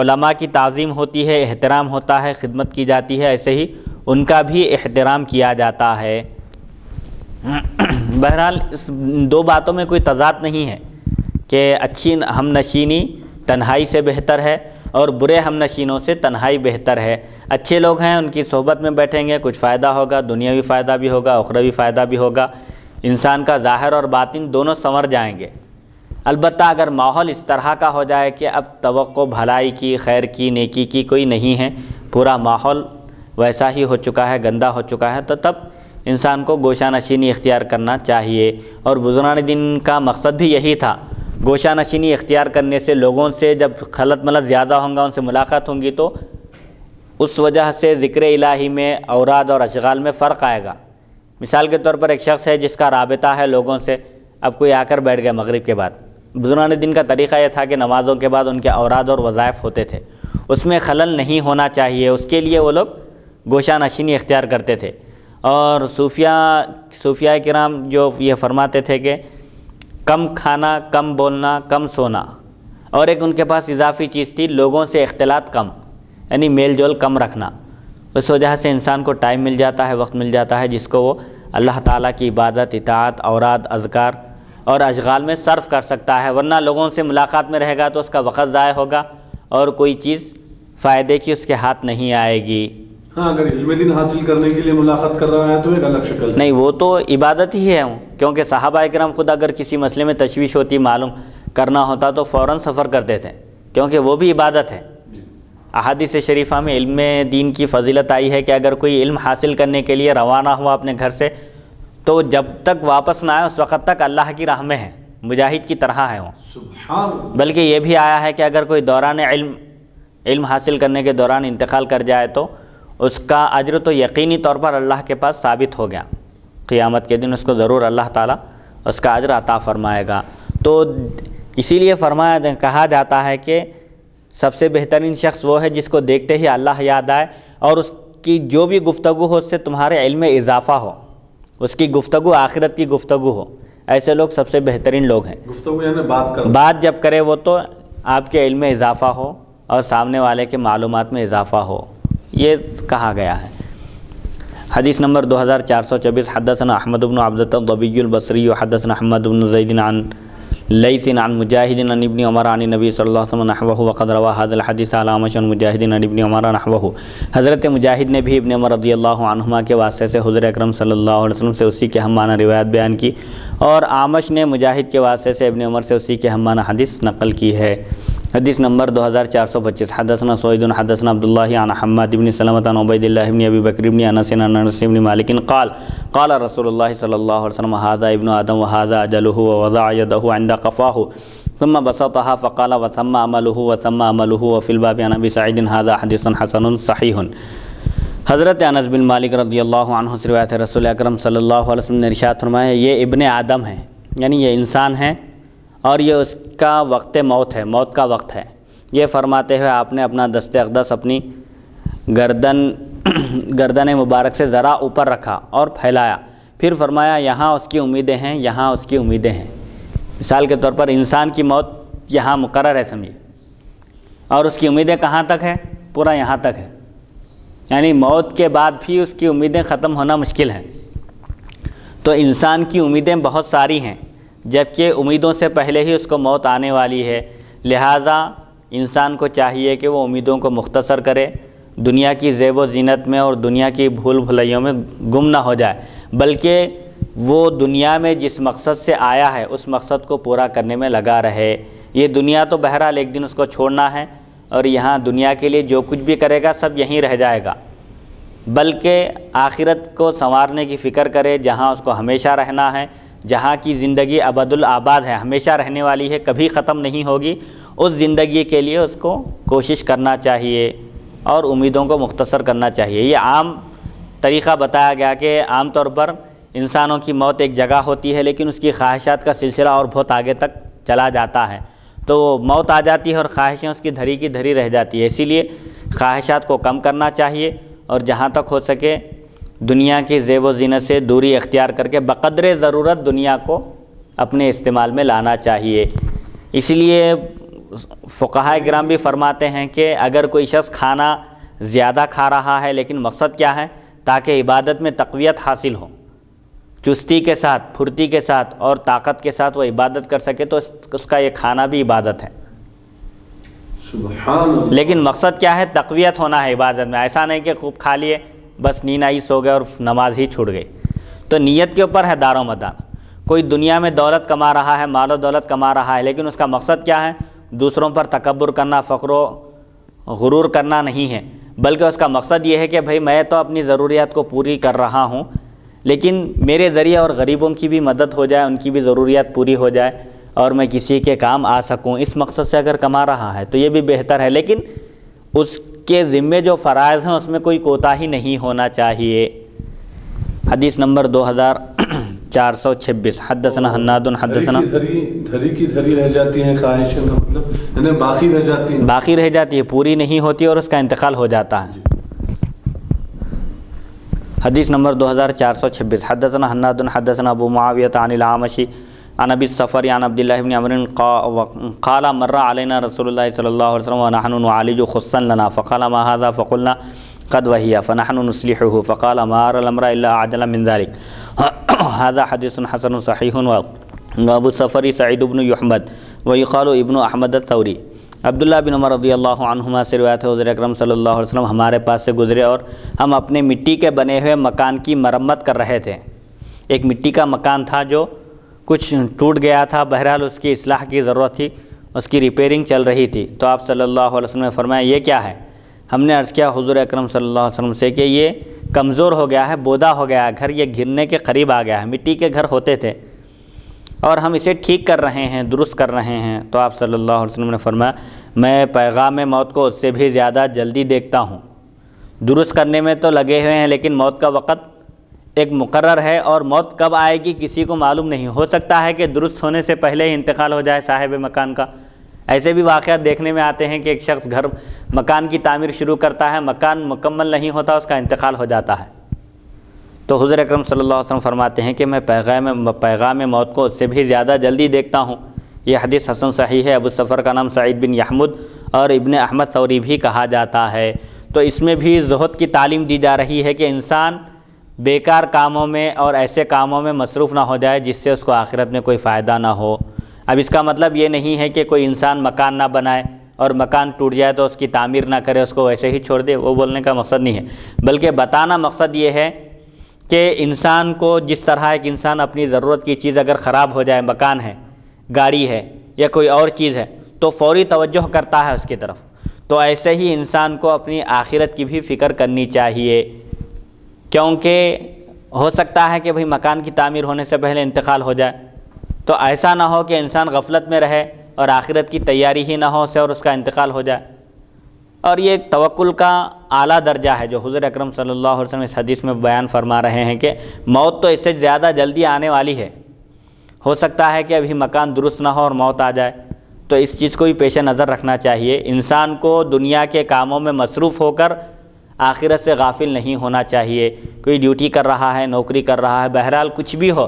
علماء کی تعظیم ہوتی ہے، احترام ہوتا ہے، خدمت کی جاتی ہے، ایسے ہی ان کا بھی احترام کیا جاتا ہے۔ بہرحال اس دو باتوں میں کوئی تضاد نہیں ہے کہ اچھی ہم نشینی تنہائی سے بہتر ہے اور برے ہم نشینوں سے تنہائی بہتر ہے۔ اچھے لوگ ہیں، ان کی صحبت میں بیٹھیں گے، کچھ فائدہ ہوگا، دنیاوی فائدہ بھی ہوگا، اخروی فائدہ بھی ہوگا، انسان کا ظاہر اور باطن دونوں سنور جائیں گے۔ البتہ اگر ماحول اس طرح کا ہو جائے کہ اب توقع بھلائی کی، خیر کی، نیکی کی کوئی نہیں ہے، پورا ماحول ویسا ہی ہو چکا ہے، گندا ہو چکا ہے، تو تب انسان کو گوشہ نشینی اختیار کرنا چاہیے۔ اور بزرگان دین کا مقصد بھی یہی تھا، گوشہ نشینی اختیار کرنے سے لوگوں سے جب خلط ملط زیادہ ہوں گا، ان سے ملاقات ہوں گی، تو اس وجہ سے ذکر الہی میں، اوراد اور اشغال میں فرق آئے گا۔ مثال کے طور پر ایک شخص ہے جس کا رابطہ ہے لوگوں سے، اب کوئی آ کر بیٹھ گیا مغرب کے بعد، بزرگان دین کا طریقہ یہ تھا کہ نمازوں کے بعد ان کے اوراد اور وظائف ہوتے تھے، اس میں خلل نہیں ہونا چاہیے، اس کے لیے وہ لوگ گوشہ نشینی اختیار کرتے تھے۔ اور صوفیاء کرام جو یہ فرماتے تھے کہ کم کھانا، کم بولنا، کم سونا، اور ایک ان کے پاس اضافی چیز تھی لوگوں سے اختلاط کم، یعنی میل جول کم رکھنا۔ اس وجہ سے انسان کو ٹائم مل جاتا ہے، وقت مل جاتا ہے جس کو وہ اللہ تعالیٰ کی عبادت، اطاعت، اوراد، اذکار اور اشغال میں صرف کر سکتا ہے، ورنہ لوگوں سے ملاقات میں رہے گا تو اس کا وقت ضائع ہوگا اور کوئی چیز فائدے کی اس کے ہاتھ نہیں آئے گی۔ ہاں، اگر علم دین حاصل کرنے کے لیے ملاقات کر رہا ہے تو ایک الگ شکل نہیں، وہ تو عبادت ہی ہے، کیونکہ صحابہ کرام خود اگر کسی مسئلے میں تشویش ہوتی، معلوم کرنا ہوتا تو فوراً سفر کرتے تھے، کیونکہ وہ بھی عبادت ہے۔ احادیث شریفہ میں علم دین کی فضیلت آئی ہے کہ اگر کوئی علم حاصل کرنے کے لیے روانہ ہوا اپنے گھر سے، تو جب تک واپس نہ آئے اس وقت تک اللہ کی راہ میں ہے، مجاہد کی طرح ہے وہ۔ سبحان۔ بلکہ یہ بھی آیا ہے کہ اگر کوئی دوران علم حاصل کرنے کے دوران انتقال کر جائے تو اس کا اجر تو یقینی طور پر اللہ کے پاس ثابت ہو گیا، قیامت کے دن اس کو ضرور اللہ تعالیٰ اس کا اجر عطا فرمائے گا۔ تو اسی لیے کہا جاتا ہے کہ سب سے بہترین شخص وہ ہے جس کو دیکھتے ہی اللہ یاد آئے اور اس کی جو بھی گفتگو ہو اس سے تمہارے علم میں اضافہ ہو، اس کی گفتگو آخرت کی گفتگو ہو، ایسے لوگ سب سے بہترین لوگ ہیں۔ گفتگو یعنی بات جب کرے وہ تو آپ کے علم میں اضافہ ہو اور سامنے والے کے معلومات میں اضافہ ہو، یہ کہا گیا ہے۔ حدیث نمبر 2424، حدثنا احمد بن عبدۃ الضبی البصری وحدثنا احمد بن زید عن لیث عن مجاہد عن ابن عمر عن نبی صلی اللہ علیہ وسلم نحوہ وقد روى هذا الحديث على اعمش عن مجاہد عن ابن عمر نحوہ۔ حضرت مجاہد نے بھی ابن عمر رضی اللہ عنہما کے واسطے سے حضور اکرم صلی اللہ علیہ وسلم سے اسی کے ہم معنی روایت بیان کی، اور اعمش نے مجاہد کے واسطے سے ابن عمر سے اسی کے ہم معنی حدیث نقل کی ہے۔ حدیث نمبر 2425، حدثنا سعید حدثنا عبداللہ عن حماد بن سلمۃ عن عبید اللہ بن ابی بکر بن انس عن انس بن مالک قال قال رسول اللہ صلی اللہ علیہ وسلم هذا ابن آدم وهذا اجله ووضع يده عند قفاه ثم بسطها فقال وثم عمله وثم عمله وفي الباب عن ابي سعيد هذا حدیث حسن صحیح۔ حضرت انس بن مالک رضی اللہ عنہ سے روایت ہے، رسول اکرم صلی اللہ علیہ وسلم نے ارشاد فرمایا یہ ابن آدم ہے، یعنی یہ انسان ہے اور یہ اس کا وقت موت ہے، موت کا وقت ہے۔ یہ فرماتے ہوئے آپ نے اپنا دست اقدس اپنی گردن مبارک سے ذرا اوپر رکھا اور پھیلایا، پھر فرمایا یہاں اس کی امیدیں ہیں، یہاں اس کی امیدیں ہیں۔ مثال کے طور پر انسان کی موت یہاں مقرر ہے سمجھیے، اور اس کی امیدیں کہاں تک ہے؟ پورا یہاں تک ہے، یعنی موت کے بعد بھی اس کی امیدیں ختم ہونا مشکل ہیں۔ تو انسان کی امیدیں بہت ساری ہیں، جبکہ امیدوں سے پہلے ہی اس کو موت آنے والی ہے، لہٰذا انسان کو چاہیے کہ وہ امیدوں کو مختصر کرے، دنیا کی زیب و زینت میں اور دنیا کی بھول بھلائیوں میں گم نہ ہو جائے، بلکہ وہ دنیا میں جس مقصد سے آیا ہے اس مقصد کو پورا کرنے میں لگا رہے۔ یہ دنیا تو بہرحال ایک دن اس کو چھوڑنا ہے، اور یہاں دنیا کے لیے جو کچھ بھی کرے گا سب یہیں رہ جائے گا، بلکہ آخرت کو سنوارنے کی فکر کرے جہاں اس کو ہمیشہ رہنا ہے، جہاں کی زندگی ابد الآباد ہے، ہمیشہ رہنے والی ہے، کبھی ختم نہیں ہوگی، اس زندگی کے لیے اس کو کوشش کرنا چاہیے اور امیدوں کو مختصر کرنا چاہیے۔ یہ عام طریقہ بتایا گیا کہ عام طور پر انسانوں کی موت ایک جگہ ہوتی ہے، لیکن اس کی خواہشات کا سلسلہ اور بہت آگے تک چلا جاتا ہے، تو موت آ جاتی ہے اور خواہشیں اس کی دھری کی دھری رہ جاتی ہے۔ اسی لیے خواہشات کو کم کرنا چاہیے اور جہاں تک ہو سکے دنیا کی زیب و زینت سے دوری اختیار کر کے بقدر ضرورت دنیا کو اپنے استعمال میں لانا چاہیے۔ اس لیے فقہاء کرام بھی فرماتے ہیں کہ اگر کوئی شخص کھانا زیادہ کھا رہا ہے لیکن مقصد کیا ہے؟ تاکہ عبادت میں تقویت حاصل ہو، چستی کے ساتھ، پھرتی کے ساتھ اور طاقت کے ساتھ وہ عبادت کر سکے، تو اس کا یہ کھانا بھی عبادت ہے۔ سبحان اللہ۔ لیکن مقصد کیا ہے؟ تقویت ہونا ہے عبادت میں، ایسا نہیں کہ خوب کھا لیے بس نیند آئی سو گئے اور نماز ہی چھوٹ گئی۔ تو نیت کے اوپر ہے دار و مدار۔ کوئی دنیا میں دولت کما رہا ہے، مال و دولت کما رہا ہے، لیکن اس کا مقصد کیا ہے؟ دوسروں پر تکبر کرنا، فخر و غرور کرنا نہیں ہے، بلکہ اس کا مقصد یہ ہے کہ بھئی میں تو اپنی ضروریات کو پوری کر رہا ہوں، لیکن میرے ذریعے اور غریبوں کی بھی مدد ہو جائے، ان کی بھی ضروریات پوری ہو جائے اور میں کسی کے کام آ سکوں، اس مقصد سے اگر کما رہا ہے تو یہ بھی بہتر ہے، لیکن اس کے ذمے جو فرائض ہیں اس میں کوئی کوتاہی نہیں ہونا چاہیے۔ حدیث نمبر 2426، حدثنا حناد حدثنا، دھری کی دھری رہ جاتی ہیں خواہشیں، مطلب یعنی باقی رہ جاتی ہیں، باقی رہ جاتی ہے، پوری نہیں ہوتی اور اس کا انتقال ہو جاتا ہے۔ حدیث نمبر 2426، حدثنا حناد حدثنا ابو معاویہ عن العامش عن ابی الصفر عن عبد الله بن عمرو قال مر علينا رسول الله صلى الله عليه وسلم ونحن نعالج خصا لنا فقال ما هذا فقلنا قد وهي فنحن نصلحه فقال ما أرى الأمر إلا عجلا من ذلك هذا حديث حسن صحيح وابو الصفر سعيد بن يحمد ويقال ابن احمد الثوری۔ عبداللہ بن عمر رضی اللہ عنہما سے روایت ہے، حضور اکرم صلی اللہ علیہ وسلم ہمارے پاس سے گزرے اور ہم اپنے مٹی کے بنے ہوئے مکان کی مرمت کر رہے تھے۔ ایک مٹی کا مکان تھا جو کچھ ٹوٹ گیا تھا، بہرحال اس کی اصلاح کی ضرورت تھی، اس کی ریپیرنگ چل رہی تھی، تو آپ صلی اللہ علیہ وسلم نے فرمایا یہ کیا ہے؟ ہم نے عرض کیا حضور اکرم صلی اللہ علیہ وسلم سے کہ یہ کمزور ہو گیا ہے، بودا ہو گیا ہے گھر، یہ گرنے کے قریب آ گیا ہے، مٹی کے گھر ہوتے تھے اور ہم اسے ٹھیک کر رہے ہیں، درست کر رہے ہیں۔ تو آپ صلی اللہ علیہ وسلم نے فرمایا میں پیغام موت کو اس سے بھی زیادہ جلدی دیکھتا ہوں۔ درست کرنے میں تو لگے ہوئے ہیں لیکن موت کا وقت ایک مقرر ہے اور موت کب آئے گی کسی کو معلوم نہیں، ہو سکتا ہے کہ درست ہونے سے پہلے ہی انتقال ہو جائے صاحب مکان کا۔ ایسے بھی واقعات دیکھنے میں آتے ہیں کہ ایک شخص مکان کی تعمیر شروع کرتا ہے، مکان مکمل نہیں ہوتا، اس کا انتقال ہو جاتا ہے۔ تو حضور اکرم صلی اللہ علیہ وسلم فرماتے ہیں کہ میں پیغام موت کو اس سے بھی زیادہ جلدی دیکھتا ہوں۔ یہ حدیث حسن صحیح ہے۔ ابو سفر کا نام سعید بن یحمد اور ابن احمد ثوری بھی کہا جاتا ہے۔ تو اس میں بھی زہد کی تعلیم دی جا رہی ہے کہ انسان بیکار کاموں میں اور ایسے کاموں میں مصروف نہ ہو جائے جس سے اس کو آخرت میں کوئی فائدہ نہ ہو۔ اب اس کا مطلب یہ نہیں ہے کہ کوئی انسان مکان نہ بنائے اور مکان ٹوٹ جائے تو اس کی تعمیر نہ کرے، اس کو ویسے ہی چھوڑ دے، وہ بولنے کا مقصد نہیں ہے، بلکہ بتانا مقصد یہ ہے کہ انسان کو جس طرح ایک انسان اپنی ضرورت کی چیز اگر خراب ہو جائے، مکان ہے، گاڑی ہے یا کوئی اور چیز ہے، تو فوری توجہ کرتا ہے اس کی طرف، تو ایسے ہی انسان کو اپنی آخرت کی بھی فکر کرنی چاہیے، کیونکہ ہو سکتا ہے کہ بھئی مکان کی تعمیر ہونے سے پہلے انتقال ہو جائے، تو ایسا نہ ہو کہ انسان غفلت میں رہے اور آخرت کی تیاری ہی نہ ہو سے اور اس کا انتقال ہو جائے۔ اور یہ ایک توکل کا اعلیٰ درجہ ہے جو حضور اکرم صلی اللہ علیہ وسلم اس حدیث میں بیان فرما رہے ہیں کہ موت تو اس سے زیادہ جلدی آنے والی ہے، ہو سکتا ہے کہ ابھی مکان درست نہ ہو اور موت آ جائے، تو اس چیز کو بھی پیش نظر رکھنا چاہیے۔ انسان کو دنیا کے کاموں میں مصروف ہو کر آخرت سے غافل نہیں ہونا چاہیے۔ کوئی ڈیوٹی کر رہا ہے، نوکری کر رہا ہے، بہرحال کچھ بھی ہو،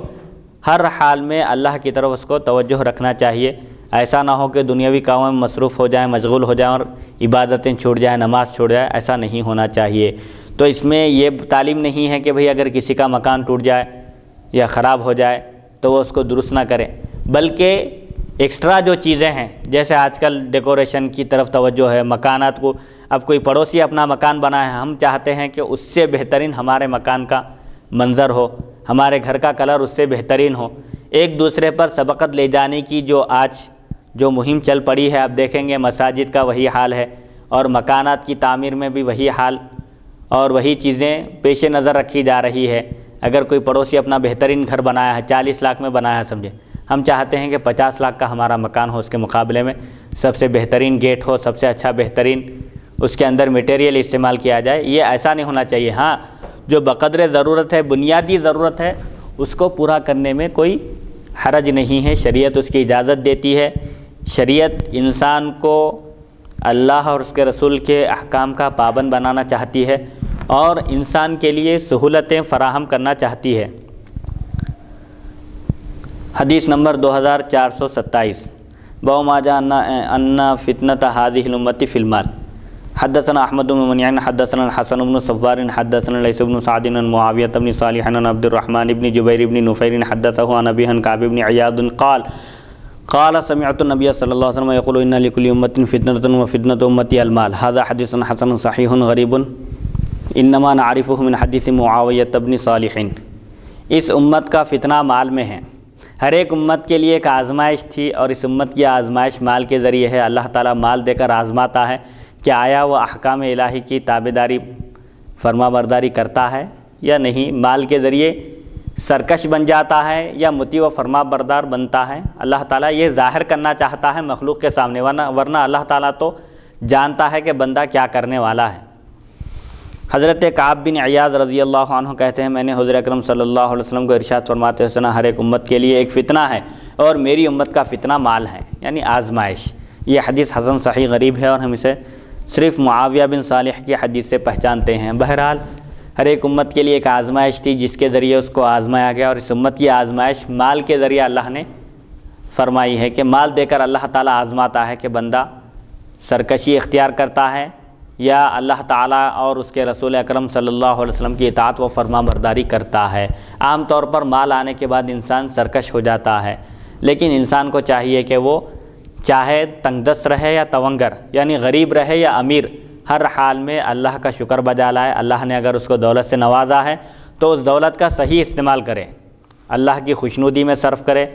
ہر حال میں اللہ کی طرف اس کو توجہ رکھنا چاہیے۔ ایسا نہ ہو کہ دنیاوی کاموں میں مصروف ہو جائیں، مشغول ہو جائیں اور عبادتیں چھوٹ جائیں، نماز چھوٹ جائے، ایسا نہیں ہونا چاہیے۔ تو اس میں یہ تعلیم نہیں ہے کہ بھئی اگر کسی کا مکان ٹوٹ جائے یا خراب ہو جائے تو وہ اس کو درست نہ کرے، بلکہ ایکسٹرا جو چیزیں ہیں، جیسے آج کل ڈیکوریشن کی طرف توجہ ہے، مکانات کو، اب کوئی پڑوسی اپنا مکان بنا ہے، ہم چاہتے ہیں کہ اس سے بہترین ہمارے مکان کا منظر ہو، ہمارے گھر کا کلر اس سے بہترین ہو۔ ایک دوسرے پر سبقت لے جانے کی جو مہم چل پڑی ہے، آپ دیکھیں گے مساجد کا وہی حال ہے اور مکانات کی تعمیر میں بھی وہی حال اور وہی چیزیں پیش نظر رکھی جا رہی ہے۔ اگر کوئی پڑوسی اپنا بہترین گھر بنایا ہے، 40 لاکھ میں بنایا ہے سمجھے، ہم چاہتے ہیں کہ 50 لاکھ کا ہمارا مکان ہو، اس کے مقابلے میں سب سے بہترین گیٹ ہو، سب سے اچھا بہترین اس کے اندر میٹیریل استعمال کیا جائے۔ یہ ایسا نہیں ہونا چاہیے۔ ہاں، جو بقدر ضرورت ہے، بنیادی ضرورت ہے، اس کو پورا کرنے میں کوئی حرج نہیں ہے، شریعت اس کی اجازت دیتی ہے۔ شریعت انسان کو اللہ اور اس کے رسول کے احکام کا پابند بنانا چاہتی ہے اور انسان کے لیے سہولتیں فراہم کرنا چاہتی ہے۔ حدیث نمبر 2427، باب ما جاء ان فتنة هذه الامة في المال۔ حدثنا احمد بن منیع حدثنا الحسن بن صفار حدثنا لیث بن سعد عن معاویہ بن صالح عن عبد الرحمن بن جبیر بن نفیر حدثه عن ابی عن کعب بن عیاض قال سمعت النبي صلی اللہ علیہ وسلم يقول ان لكل امة فتنة وفتنة امتي المال۔ هذا حدیث حسن صحیح غریب انما نعرفه من حدیث معاویہ بن صالح۔ اس امت کا فتنہ مال میں ہے۔ ہر ایک امت کے لیے ایک آزمائش تھی اور اس امت کی آزمائش مال کے ذریعے ہے۔ اللہ تعالیٰ مال دے کر آزماتا ہے کہ آیا وہ احکام الہی کی تابعداری فرما برداری کرتا ہے یا نہیں، مال کے ذریعے سرکش بن جاتا ہے یا مطیع و فرما بردار بنتا ہے۔ اللہ تعالیٰ یہ ظاہر کرنا چاہتا ہے مخلوق کے سامنے، ورنہ اللہ تعالیٰ تو جانتا ہے کہ بندہ کیا کرنے والا ہے۔ حضرت کعب بن عیاض رضی اللہ عنہ کہتے ہیں میں نے حضور اکرم صلی اللہ علیہ وسلم کو ارشاد فرماتے ہوئے سنا، ہر ایک امت کے لیے ایک فتنہ ہے اور میری امت کا فتنہ مال ہے، یعنی آزمائش۔ یہ حدیث حسن صحیح غریب ہے اور ہم اسے صرف معاویہ بن صالح کی حدیث سے پہچانتے ہیں۔ بہرحال ہر ایک امت کے لیے ایک آزمائش تھی جس کے ذریعے اس کو آزمایا گیا، اور اس امت کی آزمائش مال کے ذریعے اللہ نے فرمائی ہے کہ مال دے کر اللہ تعالیٰ آزماتا ہے کہ بندہ سرکشی اختیار کرتا ہے یا اللہ تعالیٰ اور اس کے رسول اکرم صلی اللہ علیہ وسلم کی اطاعت و فرما برداری کرتا ہے۔ عام طور پر مال آنے کے بعد انسان سرکش ہو جاتا ہے، لیکن انسان کو چاہیے کہ وہ چاہے تنگ دست رہے یا تونگر، یعنی غریب رہے یا امیر، ہر حال میں اللہ کا شکر بجا لائے۔ اللہ نے اگر اس کو دولت سے نوازا ہے تو اس دولت کا صحیح استعمال کرے، اللہ کی خوشنودی میں صرف کرے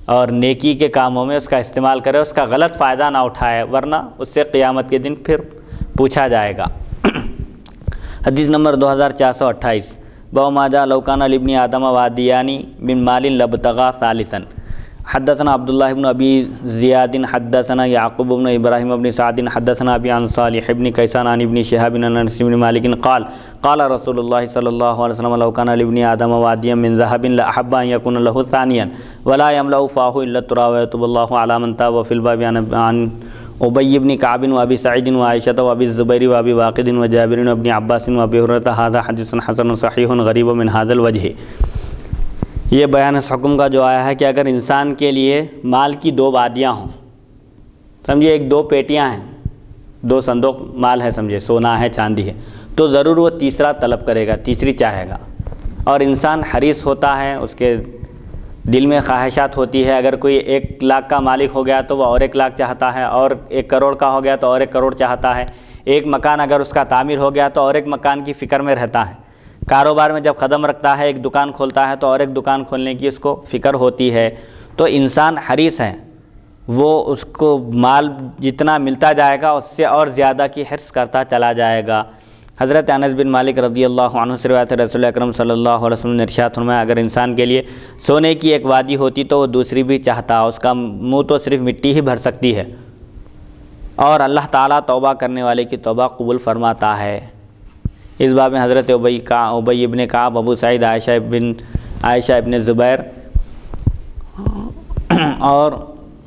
اور نیکی کے کاموں میں اس کا استعمال کرے، اس کا غلط فائدہ نہ اٹھائے، ورنہ اس سے قیامت کے دن پھر پوچھا جائے گا۔ حدیث نمبر 2428، باب ما جاء لو کان لابن آدم وادیان من مال لابتغى ثالثا۔ حدثنا عبداللہ بن ابی زیاد حدثنا یعقوب بن ابراہیم بن سعد حدثنا ابی عن صالح بن کیسان عن ابن شہاب عن انس بن مالک قال قال رسول اللہ صلی اللہ علیہ وسلم لو کان لابن آدم وادیا من ذهب لاحب ان يكون له ثانيا ولا يملأ فاه الا التراب ويتوب الله على من تاب۔ وفي الباب عن ابی بن کعب وابی سعید وعائشہ وابی الزبیر وابی واقد وجابر وابن عباس وابی ہریرہ ھذا حدیث حسن صحیح غریب من ھذا الوجہ۔ یہ بیان اس حکم کا جو آیا ہے کہ اگر انسان کے لیے مال کی دو وادیاں ہوں، سمجھے ایک دو پیٹیاں ہیں، دو صندوق مال ہے، سمجھے سونا ہے چاندی ہے، تو ضرور وہ تیسرا طلب کرے گا، تیسری چاہے گا۔ اور انسان حریص ہوتا ہے، اس کے دل میں خواہشات ہوتی ہے، اگر کوئی 1 لاکھ کا مالک ہو گیا تو وہ اور 1 لاکھ چاہتا ہے، اور 1 کروڑ کا ہو گیا تو اور 1 کروڑ چاہتا ہے، ایک مکان اگر اس کا تعمیر ہو گیا تو اور 1 مکان کی فکر میں رہتا ہے، کاروبار میں جب قدم رکھتا ہے، ایک دکان کھولتا ہے تو اور 1 دکان کھولنے کی اس کو فکر ہوتی ہے۔ تو انسان حریص ہے، وہ اس کو مال جتنا ملتا جائے گا اس سے اور زیادہ کی حرص کرتا چلا جائے گا۔ حضرت انس بن مالک رضی اللہ عنہ سے روایت رسول اکرم صلی اللہ علیہ وسلم نے ارشاد فرمایا اگر انسان کے لیے سونے کی ایک وادی ہوتی تو وہ دوسری بھی چاہتا، اس کا منہ تو صرف مٹی ہی بھر سکتی ہے، اور اللہ تعالیٰ توبہ کرنے والے کی توبہ قبول فرماتا ہے۔ اس باب میں حضرت ابی ابن کعب، ابو سعید، عائشہ ابن زبیر اور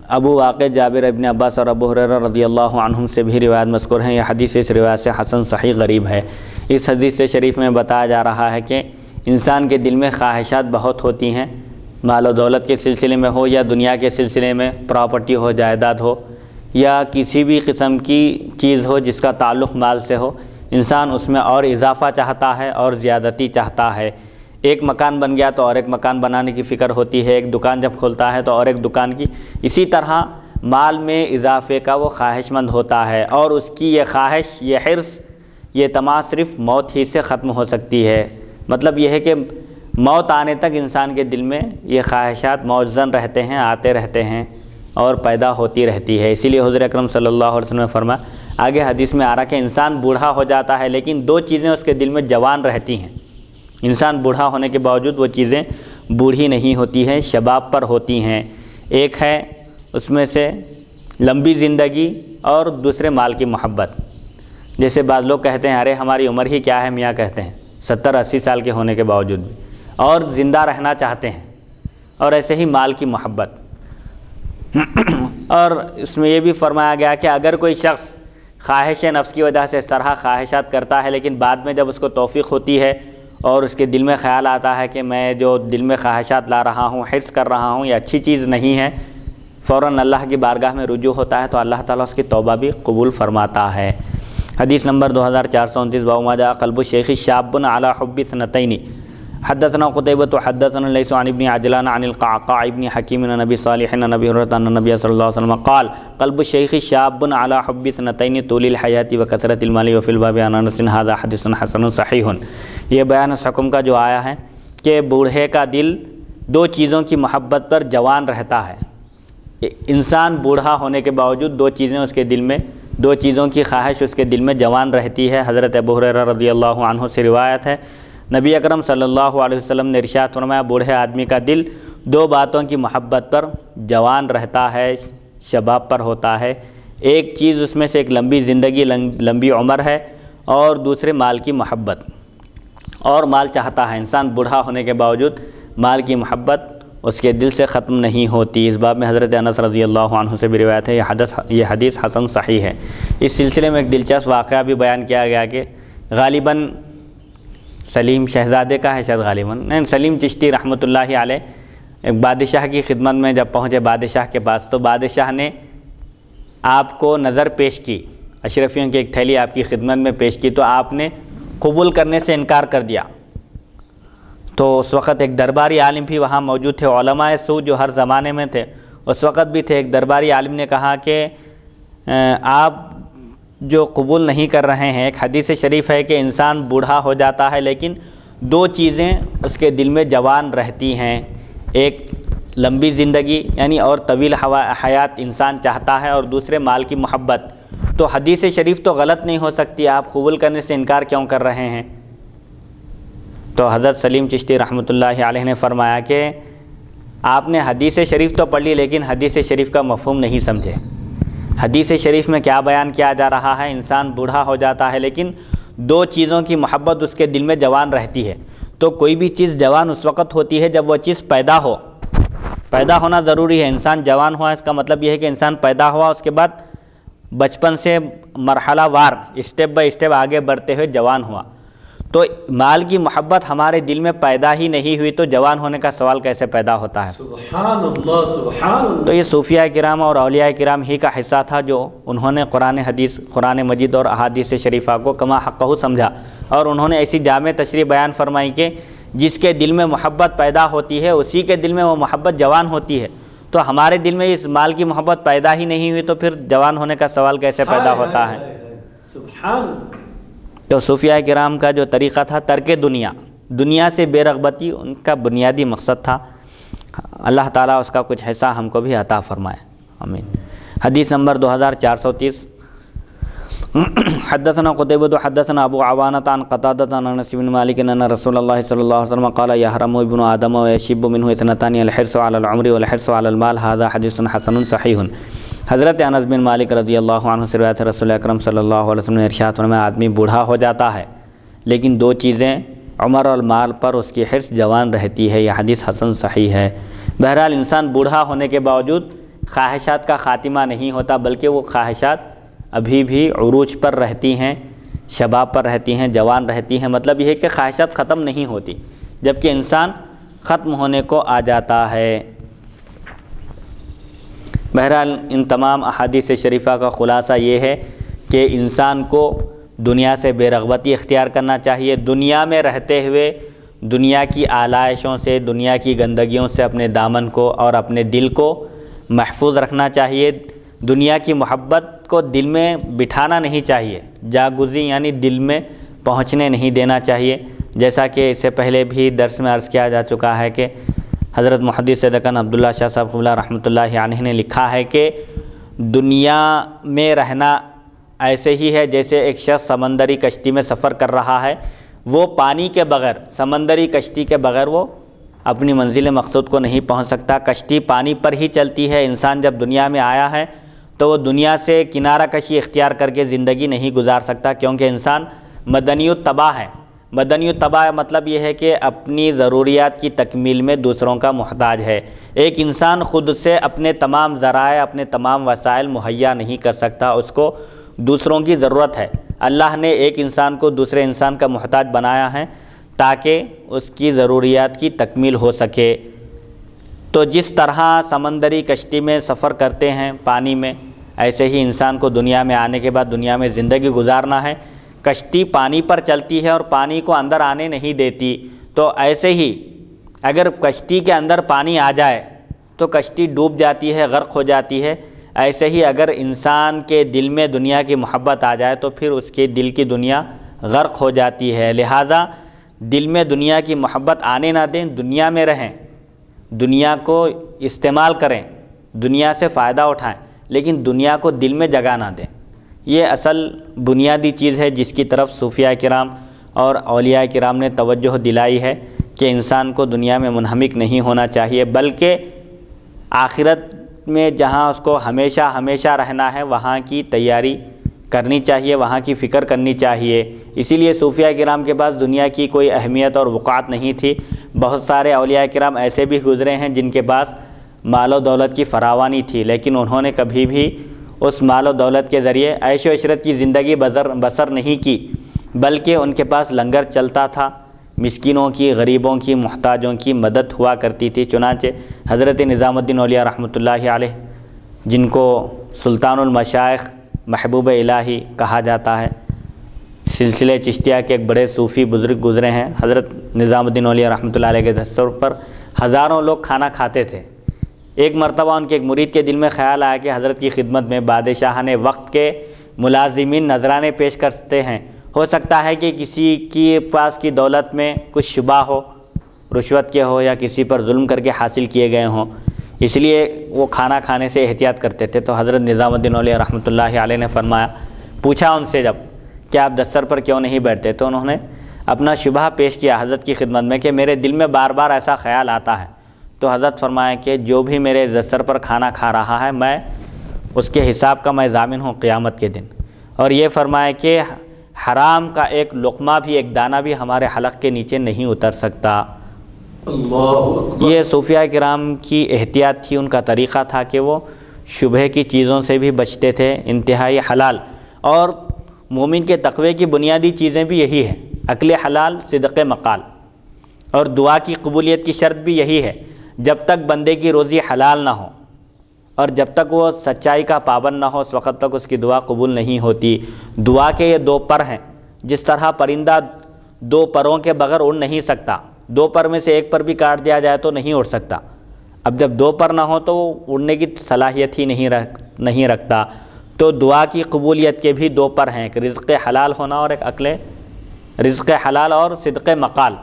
ابو واقع، جابر ابن عباس اور ابو ہریرہ رضی اللہ عنہم سے بھی روایت مذکور ہیں۔ یہ حدیث اس روایت سے حسن صحیح غریب ہے۔ اس حدیث سے شریف میں بتایا جا رہا ہے کہ انسان کے دل میں خواہشات بہت ہوتی ہیں، مال و دولت کے سلسلے میں ہو یا دنیا کے سلسلے میں، پراپرٹی ہو، جائیداد ہو یا کسی بھی قسم کی چیز ہو جس کا تعلق مال سے ہو، انسان اس میں اور اضافہ چاہتا ہے اور زیادتی چاہتا ہے۔ ایک مکان بن گیا تو اور 1 مکان بنانے کی فکر ہوتی ہے، ایک دکان جب کھولتا ہے تو اور 1 دکان کی، اسی طرح مال میں اضافے کا وہ خواہش مند ہوتا ہے، اور اس کی یہ خواہش، یہ حرص، یہ طمع صرف موت ہی سے ختم ہو سکتی ہے۔ مطلب یہ ہے کہ موت آنے تک انسان کے دل میں یہ خواہشات موزن رہتے ہیں، آتے رہتے ہیں اور پیدا ہوتی رہتی ہے۔ اسی لیے حضور اکرم صلی اللہ علیہ وسلم نے فرمایا، آگے حدیث میں آ رہا کہ انسان بوڑھا ہو جاتا ہے لیکن 2 چیزیں اس کے دل میں جوان رہتی ہیں۔ انسان بوڑھا ہونے کے باوجود وہ چیزیں بوڑھی نہیں ہوتی ہیں، شباب پر ہوتی ہیں۔ ایک ہے اس میں سے لمبی زندگی اور دوسرے مال کی محبت۔ جیسے بعض لوگ کہتے ہیں ارے ہماری عمر ہی کیا ہے میاں، کہتے ہیں 70-80 سال کے ہونے کے باوجود بھی، اور زندہ رہنا چاہتے ہیں، اور ایسے ہی مال کی محبت۔ اور اس میں یہ بھی فرمایا گیا کہ اگر کوئی شخص خواہش نفس کی وجہ سے اس طرح خواہشات کرتا ہے، لیکن بعد میں جب اس کو توفیق ہوتی ہے اور اس کے دل میں خیال آتا ہے کہ میں جو دل میں خواہشات لا رہا ہوں، حرص کر رہا ہوں، یہ اچھی چیز نہیں ہے، فوراً اللہ کی بارگاہ میں رجوع ہوتا ہے تو اللہ تعالیٰ اس کی توبہ بھی قبول فرماتا ہے۔ حدیث نمبر 2429، باب ما جاء قلب الشیخ شاب علی حب اثنتین۔ حدثنا قتیبۃ حدثنا لیث عن ابن عجلان عن القعقاع ابن حکیم عن ابی صالح عن ابی ہریرہ ان النبی صلی اللہ علیہ وسلم قال قلب الشیخ شاب علی حب اثنتین طول الحیاۃ وکثرۃ المال وفی الباب عن انس ھذا حدیث حسن صحیح۔ یہ بیان اس حکم کا جو آیا ہے کہ بوڑھے کا دل 2 چیزوں کی محبت پر جوان رہتا ہے۔ انسان بوڑھا ہونے کے باوجود 2 چیزیں اس کے دل میں دو چیزوں کی خواہش اس کے دل میں جوان رہتی ہے۔ حضرت ابو ہریرہ رضی اللہ عنہ سے روایت ہے، نبی اکرم صلی اللہ علیہ وسلم نے ارشاد فرمایا، بوڑھے آدمی کا دل دو باتوں کی محبت پر جوان رہتا ہے، شباب پر ہوتا ہے۔ ایک چیز اس میں سے ایک لمبی زندگی، لمبی عمر ہے، اور دوسرے مال کی محبت، اور مال چاہتا ہے انسان بوڑھا ہونے کے باوجود، مال کی محبت اس کے دل سے ختم نہیں ہوتی۔ اس باب میں حضرت انس رضی اللہ عنہ سے بھی روایت ہے، یہ حدیث حسن صحیح ہے۔ اس سلسلے میں ایک دلچسپ واقعہ بھی بیان کیا گیا کہ غالباً سلیم شہزادے کا ہے، شاید غالباً نہیں، سلیم چشتی رحمۃ اللہ علیہ ایک بادشاہ کی خدمت میں جب پہنچے بادشاہ کے پاس، تو بادشاہ نے آپ کو نظر پیش کی، اشرفیوں کی ایک تھیلی آپ کی خدمت میں پیش کی، تو آپ نے قبول کرنے سے انکار کر دیا۔ تو اس وقت ایک درباری عالم بھی وہاں موجود تھے، علماء سو جو ہر زمانے میں تھے اس وقت بھی تھے۔ ایک درباری عالم نے کہا کہ آپ جو قبول نہیں کر رہے ہیں، ایک حدیث شریف ہے کہ انسان بوڑھا ہو جاتا ہے لیکن دو چیزیں اس کے دل میں جوان رہتی ہیں، ایک لمبی زندگی یعنی اور طویل حیات انسان چاہتا ہے، اور دوسرے مال کی محبت۔ تو حدیث شریف تو غلط نہیں ہو سکتی، آپ قبول کرنے سے انکار کیوں کر رہے ہیں؟ تو حضرت سلیم چشتی رحمۃ اللہ علیہ نے فرمایا کہ آپ نے حدیث شریف تو پڑھ لی لیکن حدیث شریف کا مفہوم نہیں سمجھے۔ حدیث شریف میں کیا بیان کیا جا رہا ہے؟ انسان بوڑھا ہو جاتا ہے لیکن دو چیزوں کی محبت اس کے دل میں جوان رہتی ہے۔ تو کوئی بھی چیز جوان اس وقت ہوتی ہے جب وہ چیز پیدا ہو، پیدا ہونا ضروری ہے۔ انسان جوان ہوا اس کا مطلب یہ ہے کہ انسان پیدا ہوا، اس کے بعد بچپن سے مرحلہ وار اسٹیپ بائی اسٹیپ آگے بڑھتے ہوئے جوان ہوا۔ تو مال کی محبت ہمارے دل میں پیدا ہی نہیں ہوئی تو جوان ہونے کا سوال کیسے پیدا ہوتا ہے؟ سبحان اللہ، سبحان اللہ۔ تو یہ صوفیاء کرام اور اولیاء کرام ہی کا حصہ تھا جو انہوں نے قرآن مجید اور احادیث شریفہ کو کما حقہ سمجھا، اور انہوں نے ایسی جامع تشریح بیان فرمائی کہ جس کے دل میں محبت پیدا ہوتی ہے اسی کے دل میں وہ محبت جوان ہوتی ہے۔ تو ہمارے دل میں اس مال کی محبت پیدا ہی نہیں ہوئی تو پھر جوان ہونے کا سوال کیسے پیدا ہوتا ہے؟ سبحان۔ تو صوفیاء کرام کا جو طریقہ تھا ترک دنیا سے بے رغبتی ان کا بنیادی مقصد تھا۔ اللہ تعالیٰ اس کا کچھ حصہ ہم کو بھی عطا فرمائے، آمین۔ حدیث نمبر 2430، حدثنا قتيبة حدثنا ابو عوانة عن قتادة عن انس بن مالك ان رسول الله صلى الله عليه وسلم قال يحرم ابن آدم ويشب منه اثنتان الحرص على العمر والحرص على المال، هذا حدیث حسن صحیح۔ حضرت انس بن مالک رضی اللہ عنہ سے روایت ہے، رسول اکرم صلی اللہ علیہ وسلم نے ارشاد فرمایا، آدمی بوڑھا ہو جاتا ہے لیکن دو چیزیں عمر اور مال پر اس کی حرص جوان رہتی ہے۔ یہ حدیث حسن صحیح ہے۔ بہرحال انسان بوڑھا ہونے کے باوجود خواہشات کا خاتمہ نہیں ہوتا، بلکہ وہ خواہشات ابھی بھی عروج پر رہتی ہیں، شباب پر رہتی ہیں، جوان رہتی ہیں۔ مطلب یہ ہے کہ خواہشات ختم نہیں ہوتی جبکہ انسان ختم ہونے کو آ جاتا ہے۔ بہرحال ان تمام احادیث شریفہ کا خلاصہ یہ ہے کہ انسان کو دنیا سے بے رغبتی اختیار کرنا چاہیے، دنیا میں رہتے ہوئے دنیا کی آلائشوں سے، دنیا کی گندگیوں سے اپنے دامن کو اور اپنے دل کو محفوظ رکھنا چاہیے۔ دنیا کی محبت کو دل میں بٹھانا نہیں چاہیے، جاگزی یعنی دل میں پہنچنے نہیں دینا چاہیے۔ جیسا کہ اس سے پہلے بھی درس میں عرض کیا جا چکا ہے کہ حضرت محدث دکن عبداللہ شاہ صاحب قبلہ رحمۃ اللہ علیہ نے لکھا ہے کہ دنیا میں رہنا ایسے ہی ہے جیسے ایک شخص سمندری کشتی میں سفر کر رہا ہے، وہ پانی کے بغیر، سمندری کشتی کے بغیر وہ اپنی منزل مقصود کو نہیں پہنچ سکتا۔ کشتی پانی پر ہی چلتی ہے۔ انسان جب دنیا میں آیا ہے تو وہ دنیا سے کنارہ کشی اختیار کر کے زندگی نہیں گزار سکتا، کیونکہ انسان مدنی الطبع ہے۔ مدنی الطبع مطلب یہ ہے کہ اپنی ضروریات کی تکمیل میں دوسروں کا محتاج ہے۔ ایک انسان خود سے اپنے تمام ذرائع، اپنے تمام وسائل مہیا نہیں کر سکتا، اس کو دوسروں کی ضرورت ہے۔ اللہ نے ایک انسان کو دوسرے انسان کا محتاج بنایا ہے تاکہ اس کی ضروریات کی تکمیل ہو سکے۔ تو جس طرح سمندری کشتی میں سفر کرتے ہیں پانی میں، ایسے ہی انسان کو دنیا میں آنے کے بعد دنیا میں زندگی گزارنا ہے۔ کشتی پانی پر چلتی ہے اور پانی کو اندر آنے نہیں دیتی، تو ایسے ہی اگر کشتی کے اندر پانی آ جائے تو کشتی ڈوب جاتی ہے، غرق ہو جاتی ہے۔ ایسے ہی اگر انسان کے دل میں دنیا کی محبت آ جائے تو پھر اس کے دل کی دنیا غرق ہو جاتی ہے۔ لہٰذا دل میں دنیا کی محبت آنے نہ دیں، دنیا میں رہیں، دنیا کو استعمال کریں، دنیا سے فائدہ اٹھائیں، لیکن دنیا کو دل میں جگہ نہ دیں۔ یہ اصل بنیادی چیز ہے جس کی طرف صوفیاء کرام اور اولیاء کرام نے توجہ دلائی ہے کہ انسان کو دنیا میں منہمک نہیں ہونا چاہیے، بلکہ آخرت میں جہاں اس کو ہمیشہ ہمیشہ رہنا ہے وہاں کی تیاری کرنی چاہیے، وہاں کی فکر کرنی چاہیے۔ اسی لیے صوفیاء کرام کے پاس دنیا کی کوئی اہمیت اور وقعت نہیں تھی۔ بہت سارے اولیاء کرام ایسے بھی گزرے ہیں جن کے پاس مال و دولت کی فراوانی تھی، لیکن انہوں نے کبھی بھی اس مال و دولت کے ذریعے عیش و عشرت کی زندگی بسر نہیں کی، بلکہ ان کے پاس لنگر چلتا تھا، مسکینوں کی، غریبوں کی، محتاجوں کی مدد ہوا کرتی تھی۔ چنانچہ حضرت نظام الدین اولیاء رحمۃ اللہ علیہ، جن کو سلطان المشائخ، محبوب الہی کہا جاتا ہے، سلسلہ چشتیہ کے ایک بڑے صوفی بزرگ گزرے ہیں، حضرت نظام الدین اولیاء رحمۃ اللہ علیہ کے دستور پر ہزاروں لوگ کھانا کھاتے تھے۔ ایک مرتبہ ان کے ایک مرید کے دل میں خیال آیا کہ حضرت کی خدمت میں بادشاہان وقت کے ملازمین نذرانے پیش کرتے ہیں، ہو سکتا ہے کہ کسی کے پاس کی دولت میں کچھ شبہ ہو، رشوت کے ہو یا کسی پر ظلم کر کے حاصل کیے گئے ہوں، اس لیے وہ کھانا کھانے سے احتیاط کرتے تھے۔ تو حضرت نظام الدین اولیاء رحمۃ اللہ علیہ نے فرمایا، پوچھا ان سے جب کہ آپ دستر پر کیوں نہیں بیٹھتے، تو انہوں نے اپنا شبہ پیش کیا حضرت کی خدمت میں کہ میرے دل میں بار بار ایسا خیال آتا ہے۔ تو حضرت فرمایا کہ جو بھی میرے دستر پر کھانا کھا رہا ہے میں اس کے حساب کا میں ضامن ہوں قیامت کے دن، اور یہ فرمایا کہ حرام کا ایک لقمہ بھی، ایک دانہ بھی ہمارے حلق کے نیچے نہیں اتر سکتا۔ اللہ اکبر۔ یہ صوفیاء کرام کی احتیاط تھی، ان کا طریقہ تھا کہ وہ شبہ کی چیزوں سے بھی بچتے تھے، انتہائی حلال، اور مومن کے تقوی کی بنیادی چیزیں بھی یہی ہیں، عقل حلال، صدق مقال، اور دعا کی قبولیت کی شرط بھی یہی ہے، جب تک بندے کی روزی حلال نہ ہو اور جب تک وہ سچائی کا پابند نہ ہو اس وقت تک اس کی دعا قبول نہیں ہوتی۔ دعا کے یہ دو پر ہیں، جس طرح پرندہ دو پروں کے بغیر اڑ نہیں سکتا، دو پر میں سے ایک پر بھی کاٹ دیا جائے تو نہیں اڑ سکتا، اب جب دو پر نہ ہو تو وہ اڑنے کی صلاحیت ہی نہیں رکھتا۔ تو دعا کی قبولیت کے بھی دو پر ہیں، ایک رزق حلال ہونا اور ایک عقل، رزق حلال اور صدق مقال،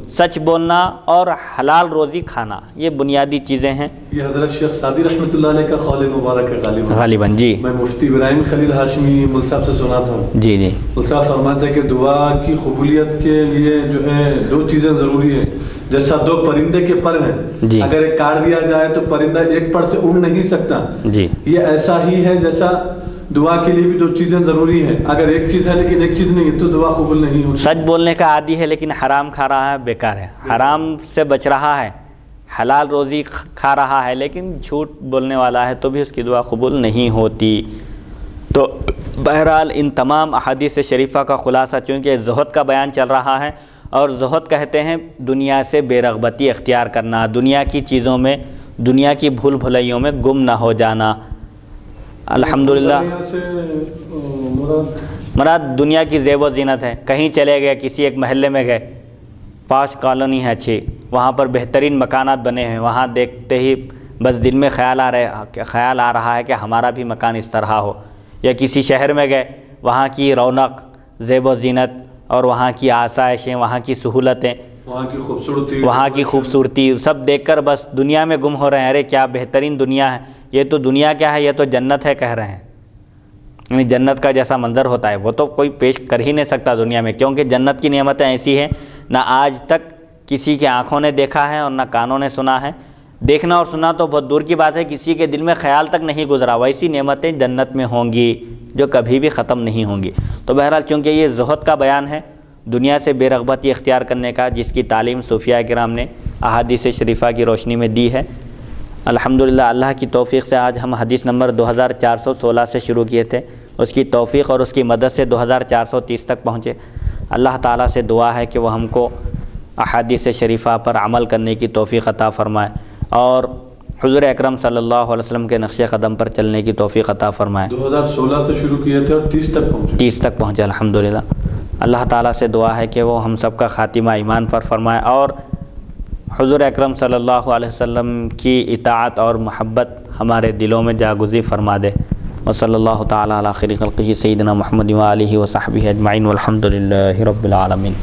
سچ بولنا اور حلال روزی کھانا، یہ بنیادی چیزیں ہیں۔ یہ حضرت شیخ سعدی رحمۃ اللہ علیہ کا قول مبارک ہے غالباً جی، میں مفتی ابراہیم خلیل ہاشمی مل صاحب سے سنا تھا۔ جی جی، مل صاحب فرماتے ہیں کہ دعا کی قبولیت کے لیے جو ہے دو چیزیں ضروری ہیں، جیسا دو پرندے کے پر ہیں جی، اگر ایک کاٹ دیا جائے تو پرندہ ایک پر سے اڑ نہیں سکتا، جی، یہ ایسا ہی ہے جیسا دعا کے لیے بھی دو چیزیں ضروری ہیں، اگر ایک چیز ہے لیکن ایک چیز نہیں ہے تو دعا قبول نہیں ہوتی۔ سچ بولنے کا عادی ہے لیکن حرام کھا رہا ہے، بیکار ہے، حرام سے بچ رہا ہے، حلال روزی کھا رہا ہے لیکن جھوٹ بولنے والا ہے تو بھی اس کی دعا قبول نہیں ہوتی۔ تو بہرحال ان تمام احادیث شریفہ کا خلاصہ، چونکہ زہد کا بیان چل رہا ہے، اور زہد کہتے ہیں دنیا سے بے رغبتی اختیار کرنا، دنیا کی چیزوں میں، دنیا کی بھول بھلائیوں میں گم نہ ہو جانا۔ الحمدللہ مراد دنیا کی زیب و زینت ہے، کہیں چلے گئے، کسی ایک محلے میں گئے، پاش کالونی ہے اچھی، وہاں پر بہترین مکانات بنے ہیں، وہاں دیکھتے ہی بس دل میں خیال آ رہا ہے کہ ہمارا بھی مکان اس طرح ہو، یا کسی شہر میں گئے، وہاں کی رونق، زیب و زینت اور وہاں کی آسائشیں، وہاں کی سہولتیں، وہاں کی خوبصورتی سب دیکھ کر بس دنیا میں گم ہو رہے ہیں، ارے کیا بہترین دنیا ہے، یہ تو دنیا کیا ہے، یہ تو جنت ہے کہہ رہے ہیں۔ یعنی جنت کا جیسا منظر ہوتا ہے وہ تو کوئی پیش کر ہی نہیں سکتا دنیا میں، کیونکہ جنت کی نعمتیں ایسی ہیں نہ آج تک کسی کی آنکھوں نے دیکھا ہے اور نہ کانوں نے سنا ہے، دیکھنا اور سنا تو بہت دور کی بات ہے، کسی کے دل میں خیال تک نہیں گزرا، ویسی نعمتیں جنت میں ہوں گی جو کبھی بھی ختم نہیں ہوں گی۔ تو بہرحال چونکہ یہ زہد کا بیان ہے، دنیا سے بے رغبتی اختیار کرنے کا، جس کی تعلیم صوفیاء کرام نے احادیث شریفہ کی روشنی میں دی ہے، الحمدللہ اللہ کی توفیق سے آج ہم حدیث نمبر 2416 سے شروع کیے تھے، اس کی توفیق اور اس کی مدد سے 2430 تک پہنچے۔ اللہ تعالیٰ سے دعا ہے کہ وہ ہم کو احادیث شریفہ پر عمل کرنے کی توفیق عطا فرمائے اور حضور اکرم صلی اللہ علیہ وسلم کے نقش قدم پر چلنے کی توفیق عطا فرمائے۔ 2016 سے شروع کیے تھے اور 30 تک پہنچے الحمدللہ۔ اللہ تعالیٰ سے دعا ہے کہ وہ ہم سب کا خاتمہ ایمان پر فرمائے اور حضور اکرم صلی اللہ علیہ وسلم کی اطاعت اور محبت ہمارے دلوں میں جاگزی فرما دے۔ وصلی اللہ تعالیٰ علی خیر خلقہ سیدنا محمد و آلہ و صحبہ اجمعین والحمد للہ رب العالمین۔